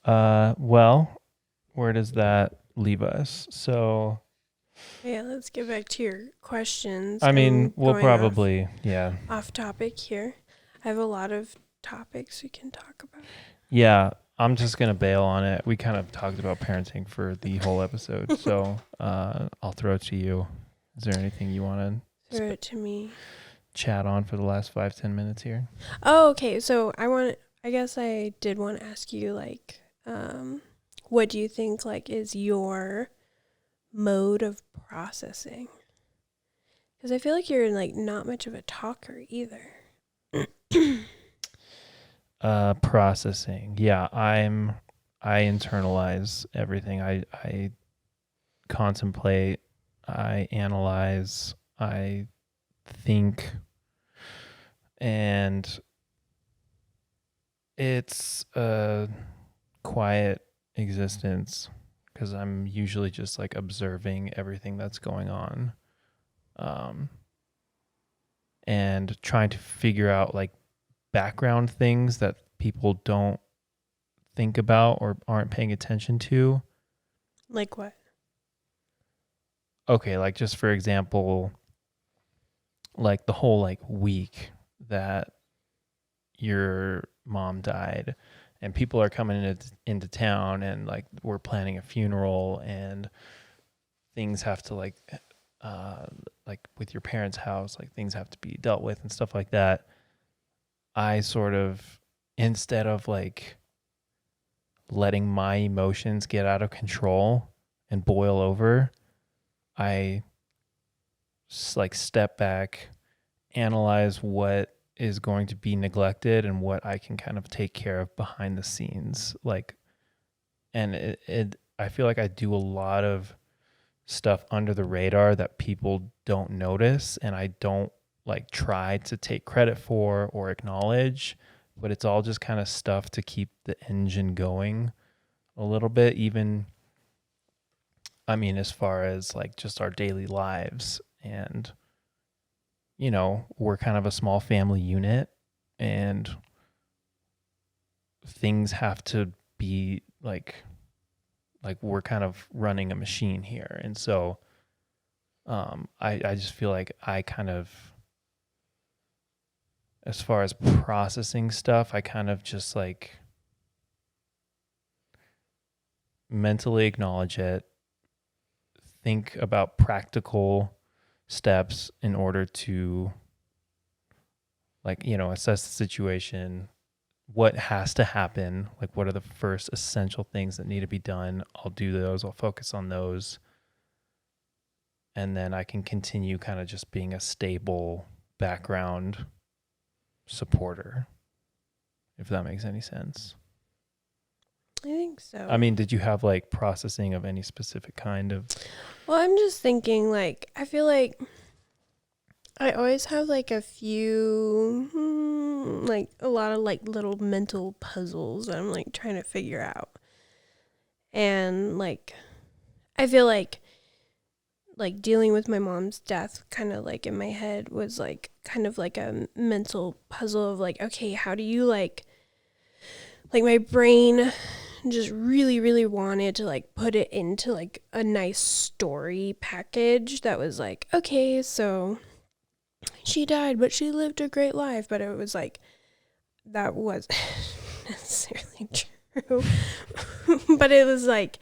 Well, where does that leave us? So yeah, let's get back to your questions. I mean, we'll probably off topic here. I have a lot of topics we can talk about. Yeah, I'm just going to bail on it. We kind of talked about parenting for the whole episode, so I'll throw it to you. Is there anything you want to throw it to me? Chat on for the last 5-10 minutes here? Oh, okay. So I guess I did want to ask you, like, what do you think, like, is your mode of processing? Because I feel like you're like not much of a talker either. Processing. Yeah, I internalize everything. I contemplate, I analyze, I think, and it's a quiet existence because I'm usually just like observing everything that's going on, and trying to figure out like background things that people don't think about or aren't paying attention to. Like what? Okay, like just for example, like the whole like week that your mom died and people are coming into town and like we're planning a funeral and things have to like with your parents' house, like things have to be dealt with and stuff like that. I sort of, instead of like letting my emotions get out of control and boil over, I like step back, analyze what is going to be neglected and what I can kind of take care of behind the scenes. Like, and I feel like I do a lot of stuff under the radar that people don't notice and I don't like try to take credit for or acknowledge, but it's all just kind of stuff to keep the engine going a little bit. Even, I mean, as far as like just our daily lives, and you know, we're kind of a small family unit and things have to be like we're kind of running a machine here. And so I just feel like I kind of, as far as processing stuff, I kind of just like mentally acknowledge it, think about practical steps in order to like, you know, assess the situation, what has to happen, like what are the first essential things that need to be done. I'll do those, I'll focus on those. And then I can continue kind of just being a stable background supporter, if that makes any sense. I think so. I mean, did you have like processing of any specific kind of? Well, I'm just thinking like, I feel like I always have like a few, like a lot of like little mental puzzles that I'm like trying to figure out. And like, I feel like dealing with my mom's death kind of like in my head was like kind of like a mental puzzle of like, okay, how do you like my brain just really, really wanted to like put it into like a nice story package that was like, okay, so she died, but she lived a great life. But it was like, that was necessarily true. But it was like,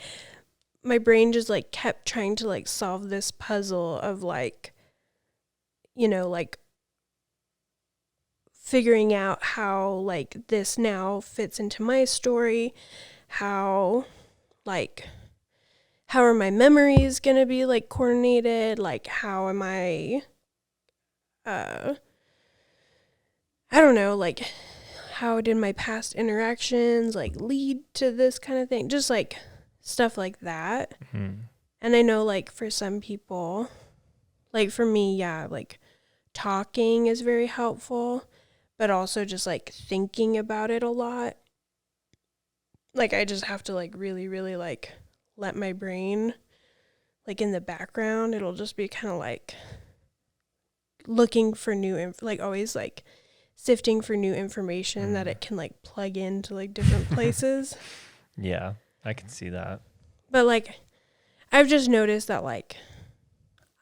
my brain just like kept trying to like solve this puzzle of like, you know, like figuring out how like this now fits into my story, how are my memories gonna be like coordinated, like how am I I don't know, like how did my past interactions like lead to this kind of thing, just like stuff like that. Mm-hmm. And I know like for some people, like for me, yeah, like talking is very helpful, but also just like thinking about it a lot. Like I just have to like really, really like let my brain like in the background. It'll just be kind of like looking for new like always like sifting for new information that it can like plug into like different places. Yeah, I can see that. But like I've just noticed that like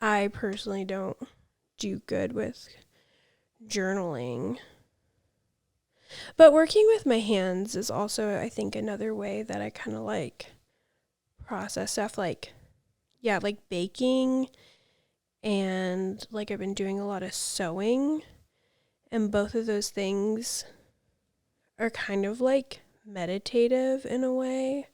I personally don't do good with journaling. But working with my hands is also, I think, another way that I kind of like process stuff, like, yeah, like baking, and like I've been doing a lot of sewing, and both of those things are kind of like meditative in a way.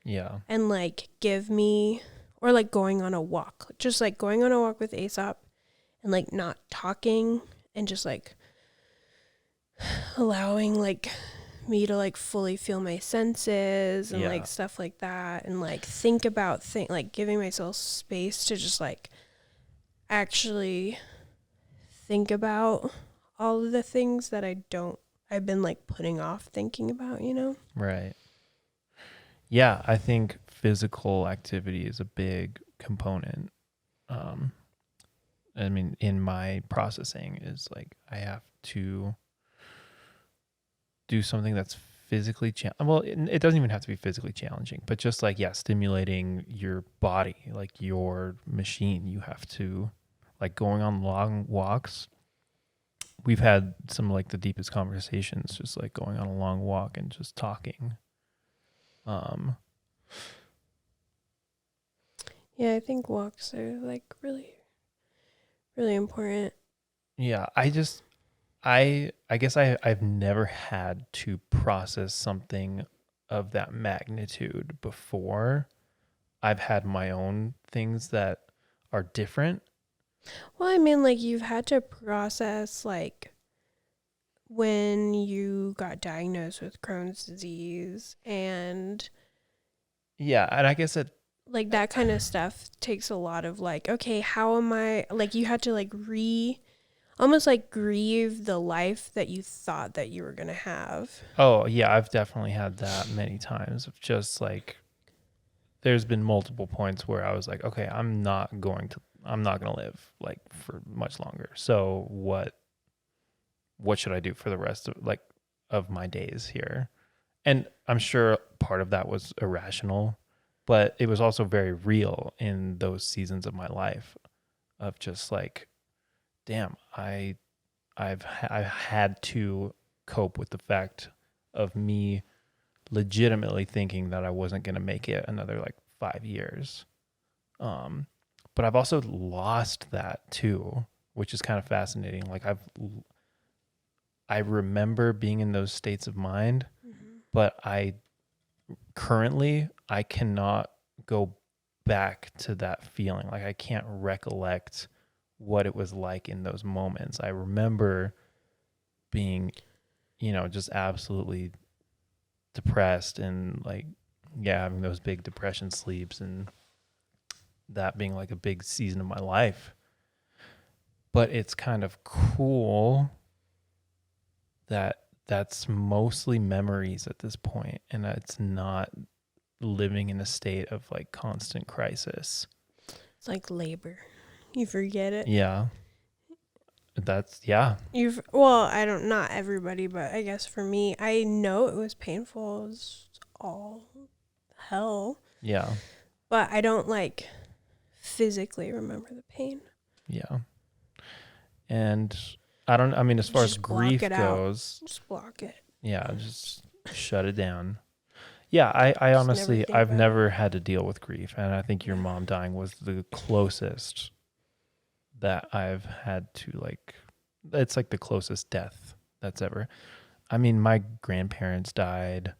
Yeah. And like give me or like going on a walk, just like going on a walk with Aesop and like not talking and just like allowing like me to like fully feel my senses and like stuff like that, and like think about like giving myself space to just like actually think about all of the things that I've been like putting off thinking about, you know? Right. Yeah, I think physical activity is a big component. I mean, in my processing is like I have to do something that's physically well, it doesn't even have to be physically challenging, but just like, stimulating your body, like your machine. You have to, like, going on long walks. We've had some like the deepest conversations, just like going on a long walk and just talking. Yeah, I think walks are like really, really important. Yeah, I guess I've never had to process something of that magnitude before. I've had my own things that are different. Well, I mean, like you've had to process like when you got diagnosed with Crohn's disease, and Yeah, and I guess it like that kind of stuff takes a lot of like, okay, how am I, like you had to like almost like grieve the life that you thought that you were going to have. Oh, yeah, I've definitely had that many times of just like, there's been multiple points where I was like, okay, I'm not going to live like for much longer. So what should I do for the rest of my days here? And I'm sure part of that was irrational, but it was also very real in those seasons of my life of just like, damn, I've had to cope with the fact of me legitimately thinking that I wasn't going to make it another like 5 years. But I've also lost that too, which is kind of fascinating. Like I remember being in those states of mind, but I cannot go back to that feeling. Like I can't recollect what it was like in those moments. I remember being, just absolutely depressed and like, having those big depression sleeps and that being like a big season of my life. But it's kind of cool that that's mostly memories at this point, and it's not living in a state of like constant crisis. It's like labor. You forget it. Yeah. Not everybody, but I guess for me, I know it was painful. It was all hell. Yeah. But I don't like physically remember the pain. Yeah. And as far as grief goes, just block it. Yeah, just shut it down. Yeah, I honestly, I've never had to deal with grief. And I think your mom dying was the closest that I've had to like, it's like the closest death that's ever. I mean, my grandparents died,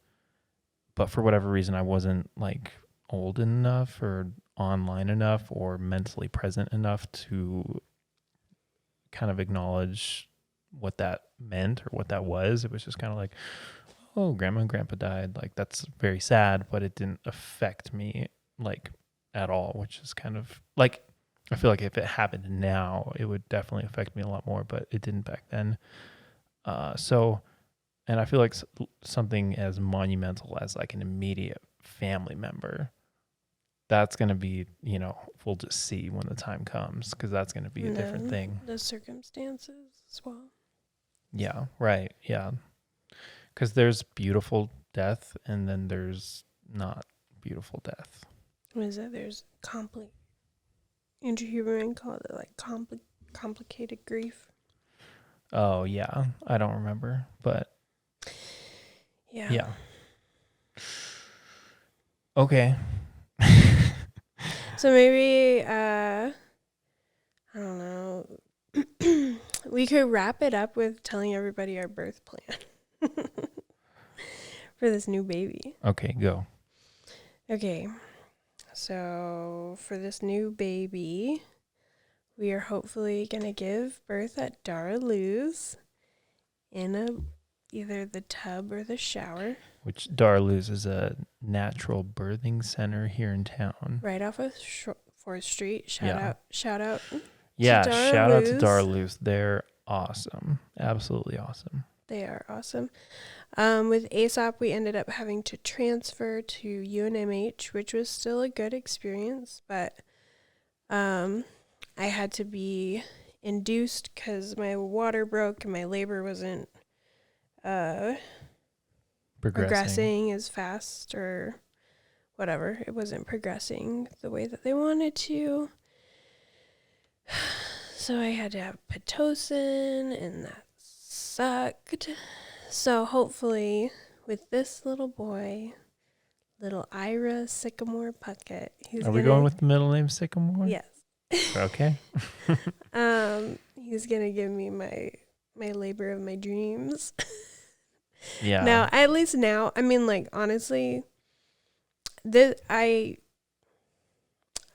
but for whatever reason, I wasn't like old enough or online enough or mentally present enough to kind of acknowledge what that meant or what that was. It was just kind of like, oh, grandma and grandpa died. Like, that's very sad, but it didn't affect me like at all, which is kind of like, I feel like if it happened now, it would definitely affect me a lot more, but it didn't back then. And I feel like something as monumental as like an immediate family member, that's going to be, we'll just see when the time comes, because that's going to be a different thing. The circumstances as well. Yeah, right. Yeah. Because there's beautiful death and then there's not beautiful death. What is that? There's Interhuman call it like complicated grief. Oh, yeah. I don't remember, but yeah. Okay. So maybe, I don't know, we could wrap it up with telling everybody our birth plan for this new baby. Okay, go. Okay. So for this new baby, we are hopefully going to give birth at Darloo's in either the tub or the shower. Which Darloo's is a natural birthing center here in town. Right off of 4th Street. Shout out. Yeah, shout out to Darloo's. They're awesome. Absolutely awesome. They are awesome. With ASAP, we ended up having to transfer to UNMH, which was still a good experience, but I had to be induced because my water broke and my labor wasn't progressing as fast or whatever. It wasn't progressing the way that they wanted to. So I had to have Pitocin, and that sucked. So hopefully with this little boy, little Ira Sycamore Puckett. Are we going with the middle name Sycamore? Yes. Okay. He's gonna give me my labor of my dreams. Yeah. Now, at least now, I mean, like, honestly, I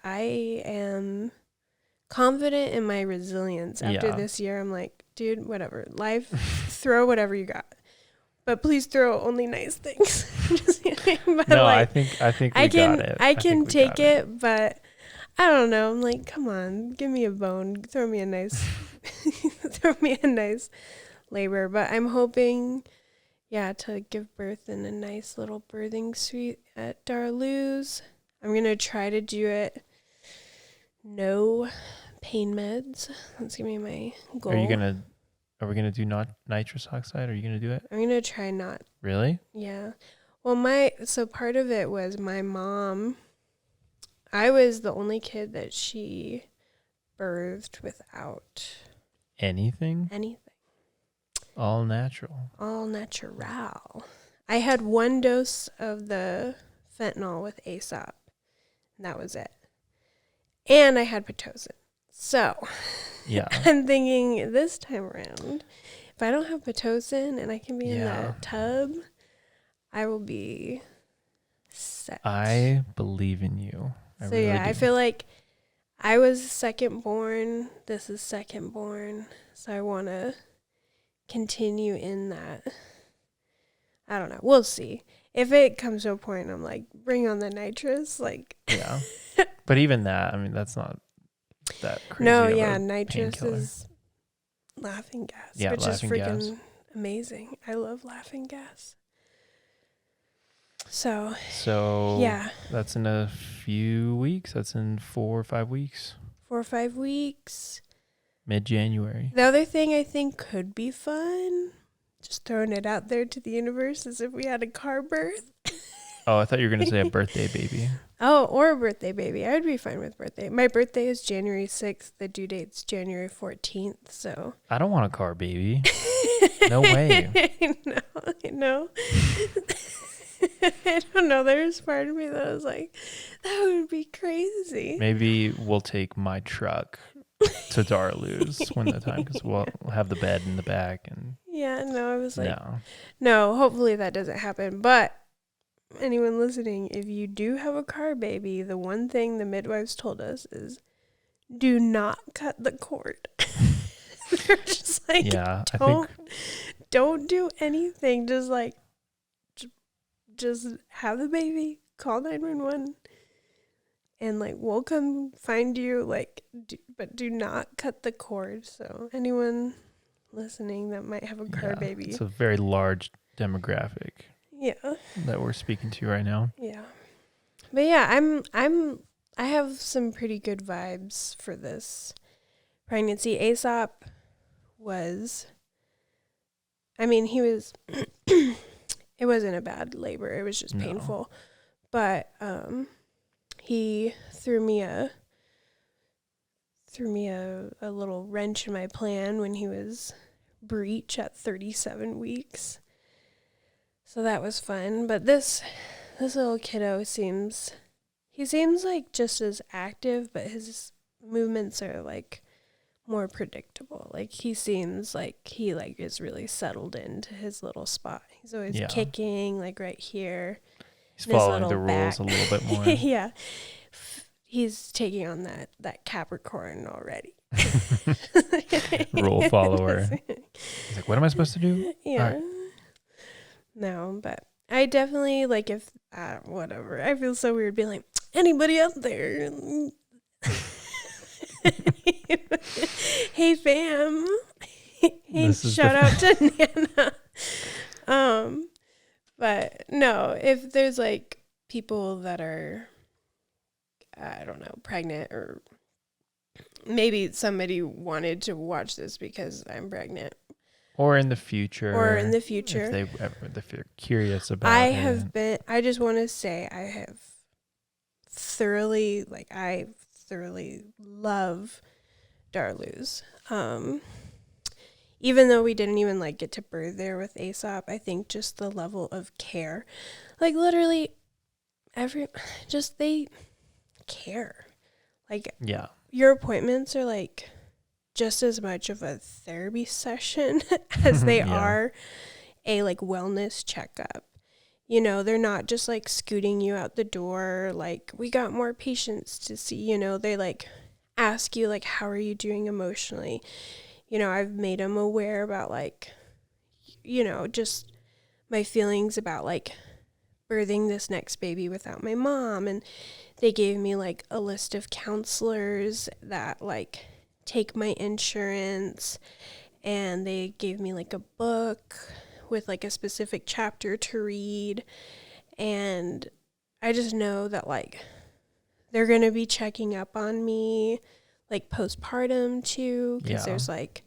am confident in my resilience after this year. I'm like, dude, whatever. Life, throw whatever you got. But please throw only nice things. Just kidding. But no, like, I think we got it. I can take it, but I don't know. I'm like, come on, give me a bone. Throw me a nice labor. But I'm hoping, to give birth in a nice little birthing suite at Darloo's. I'm going to try to do it. No pain meds. That's going to be my goal. Are we gonna do not nitrous oxide? Are you gonna do it? I'm gonna try not. Really? Yeah. Well, so part of it was my mom. I was the only kid that she birthed without anything. All natural. All natural. I had 1 dose of the fentanyl with ASAP, and that was it. And I had Pitocin. So, yeah, I'm thinking this time around, if I don't have Pitocin and I can be in the tub, I will be set. I believe in you. I feel like I was second born. This is second born. So I want to continue in that. I don't know. We'll see. If it comes to a point, I'm like, bring on the nitrous. Like, yeah. But even that, I mean, that's not that crazy. No, nitrous is laughing gas, which is freaking amazing. I love laughing gas. So yeah, that's in a few weeks. That's in 4 or 5 weeks. 4 or 5 weeks. Mid-January. The other thing I think could be fun, just throwing it out there to the universe, is if we had a car birth. Oh, I thought you were going to say a birthday baby. Oh, or a birthday baby. I would be fine with birthday. My birthday is January 6th. The due date's January 14th, so. I don't want a car baby. No way. No. I don't know. There's part of me that was like, that would be crazy. Maybe we'll take my truck to Darloo's when the time, because we'll have the bed in the back. And I was like, no, hopefully that doesn't happen. But anyone listening, if you do have a car baby, the one thing the midwives told us is do not cut the cord. They're just like, don't do anything. Just have the baby, call 911, and like we'll come find you. But do not cut the cord. So anyone listening that might have a car baby, it's a very large demographic. Yeah. That we're speaking to right now. Yeah. But yeah, I have some pretty good vibes for this pregnancy. ASAP he was it wasn't a bad labor. It was just painful. But he threw me a little wrench in my plan when he was breech at 37 weeks. So that was fun. But this little kiddo seems like just as active, but his movements are like more predictable. Like he seems like he is really settled into his little spot. He's always kicking like right here. He's following the rules a little bit more. Yeah. he's taking on that Capricorn already. Rule follower. He's like, what am I supposed to do? Yeah. Right. No, but I definitely like if whatever. I feel so weird being like, anybody out there? Hey fam. Hey, shout out to Nana. But no, if there's like people that are, I don't know, pregnant, or maybe somebody wanted to watch this because I'm pregnant. Or in the future. If they're curious about it. I just want to say I thoroughly love Darlu's. Even though we didn't even like get to birth there with Aesop, I think just the level of care, like literally they care. Like, yeah, your appointments are like just as much of a therapy session as they are a like wellness checkup. You know, they're not just like scooting you out the door. Like, we got more patients to see, you know, they like ask you like, how are you doing emotionally? You know, I've made them aware about like, you know, just my feelings about like birthing this next baby without my mom. And they gave me like a list of counselors that like take my insurance, and they gave me like a book with like a specific chapter to read. And I just know that like they're going to be checking up on me like postpartum too, because there's like,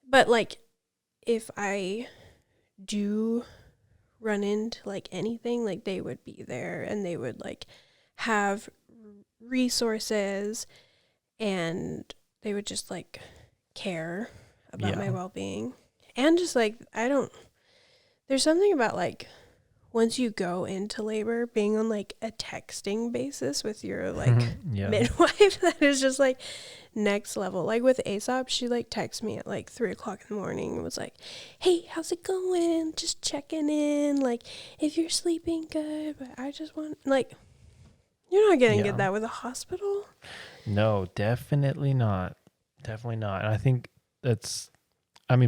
but like if I do run into like anything, like they would be there, and they would like have resources, and they would just like care about my well-being. And just like there's something about like once you go into labor, being on like a texting basis with your like midwife, that is just like next level. Like with Aesop, she like texted me at like 3:00 in the morning and was like, hey, how's it going? Just checking in. Like, if you're sleeping good, but I just want, like, you're not going to get that with a hospital. No, definitely not. Definitely not. And I think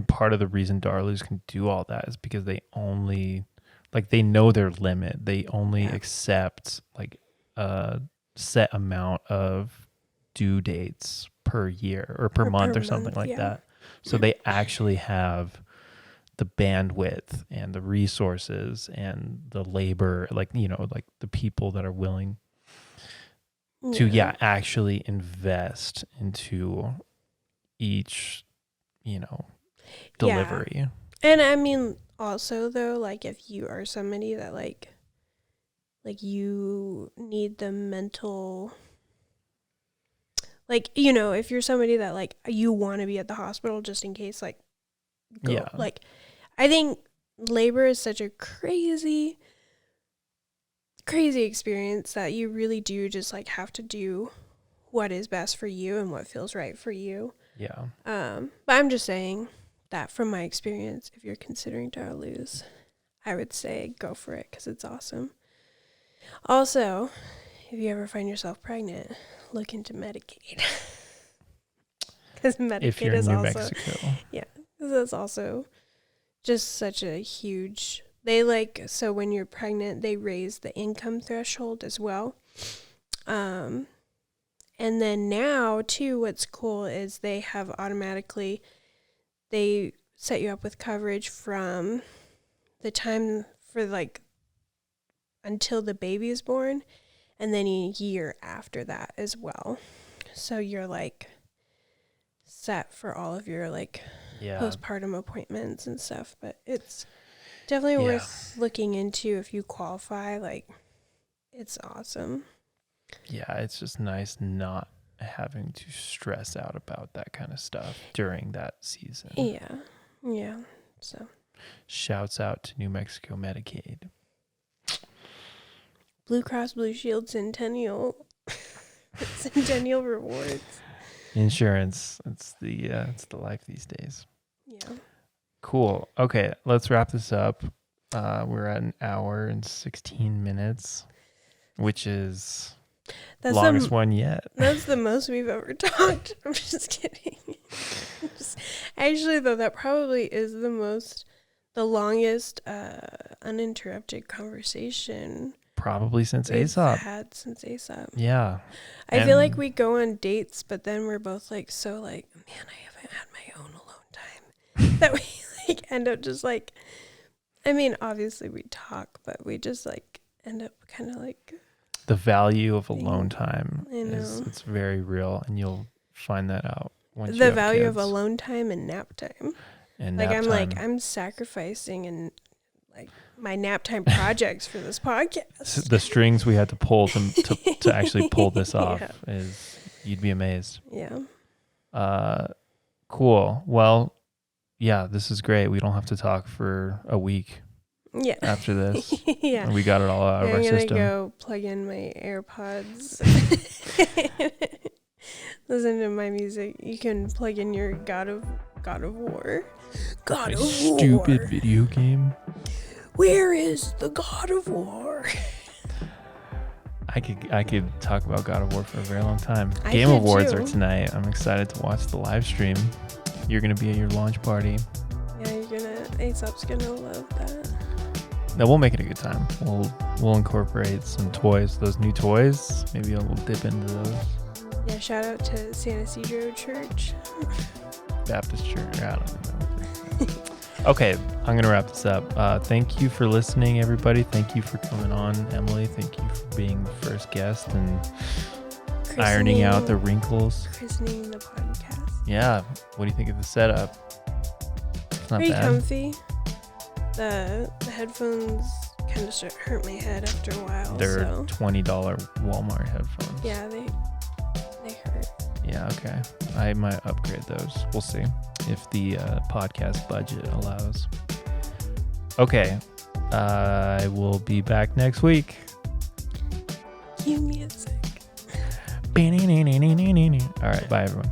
part of the reason Darlu's can do all that is because they only, like, they know their limit. They only accept like a set amount of due dates per year or per month or something like that. So they actually have the bandwidth and the resources and the labor, like, you know, like the people that are willing to actually invest into each, you know, delivery. Yeah. And I mean, also though, like if you are somebody that like you need the mental, like, you know, if you're somebody that like you want to be at the hospital just in case, like, go, like, I think labor is such a crazy experience that you really do just like have to do what is best for you and what feels right for you. Yeah. But I'm just saying that from my experience, if you're considering Darlu's, I would say go for it because it's awesome. Also, if you ever find yourself pregnant, look into Medicaid. Because Medicaid if you're is in New also, Mexico. Yeah, that's also just such a huge, they like, so when you're pregnant, they raise the income threshold as well. And then now too, what's cool is they have automatically, they set you up with coverage from the time for like until the baby is born, and then a year after that as well. So you're like set for all of your like postpartum appointments and stuff. But it's definitely worth looking into if you qualify. Like, it's awesome. Yeah, it's just nice not having to stress out about that kind of stuff during that season. Yeah. So shouts out to New Mexico Medicaid. Blue Cross Blue Shield Centennial rewards. Insurance. It's the life these days. Yeah. Cool. Okay, let's wrap this up. We're at 1 hour and 16 minutes, which is That's longest one yet. That's the most we've ever talked. I'm just kidding. Actually, though, that probably is the longest uninterrupted conversation probably since we've Aesop. had since Aesop. Yeah. I feel like we go on dates, but then we're both like, so like, man, I haven't had my own alone time. That we like end up just like, I mean, obviously we talk, but we just like end up kind of like. The value of alone time is it's very real, and you'll find that out once the you have value kids. of alone time and nap time. And like nap I'm time. like I'm sacrificing and like my nap time projects for this podcast. The strings we had to pull to actually pull this off is you'd be amazed. Yeah. Cool. Well, yeah, this is great. We don't have to talk for a week. Yeah. After this. Yeah. And we got it all out of our system. I'm gonna go plug in my AirPods. Listen to my music. You can plug in your God of War. God of War. Stupid video game. Where is the God of War? I could talk about God of War for a very long time. Game Awards are tonight. I'm excited to watch the live stream. You're gonna be at your launch party. Yeah, Aesop's gonna love that. No, we'll make it a good time. We'll incorporate some toys. Those new toys, maybe we'll dip into those. Yeah, shout out to San Isidro Church. Baptist Church. I don't know. Okay, I'm going to wrap this up. Thank you for listening, everybody. Thank you for coming on, Emily. Thank you for being the first guest and ironing out the wrinkles. Christening the podcast. Yeah. What do you think of the setup? It's not pretty bad. Comfy. The headphones kind of hurt my head after a while. They're $20 Walmart headphones. Yeah, they hurt. Yeah, okay. I might upgrade those. We'll see if the podcast budget allows. Okay. I will be back next week. Cue music. All right. Bye, everyone.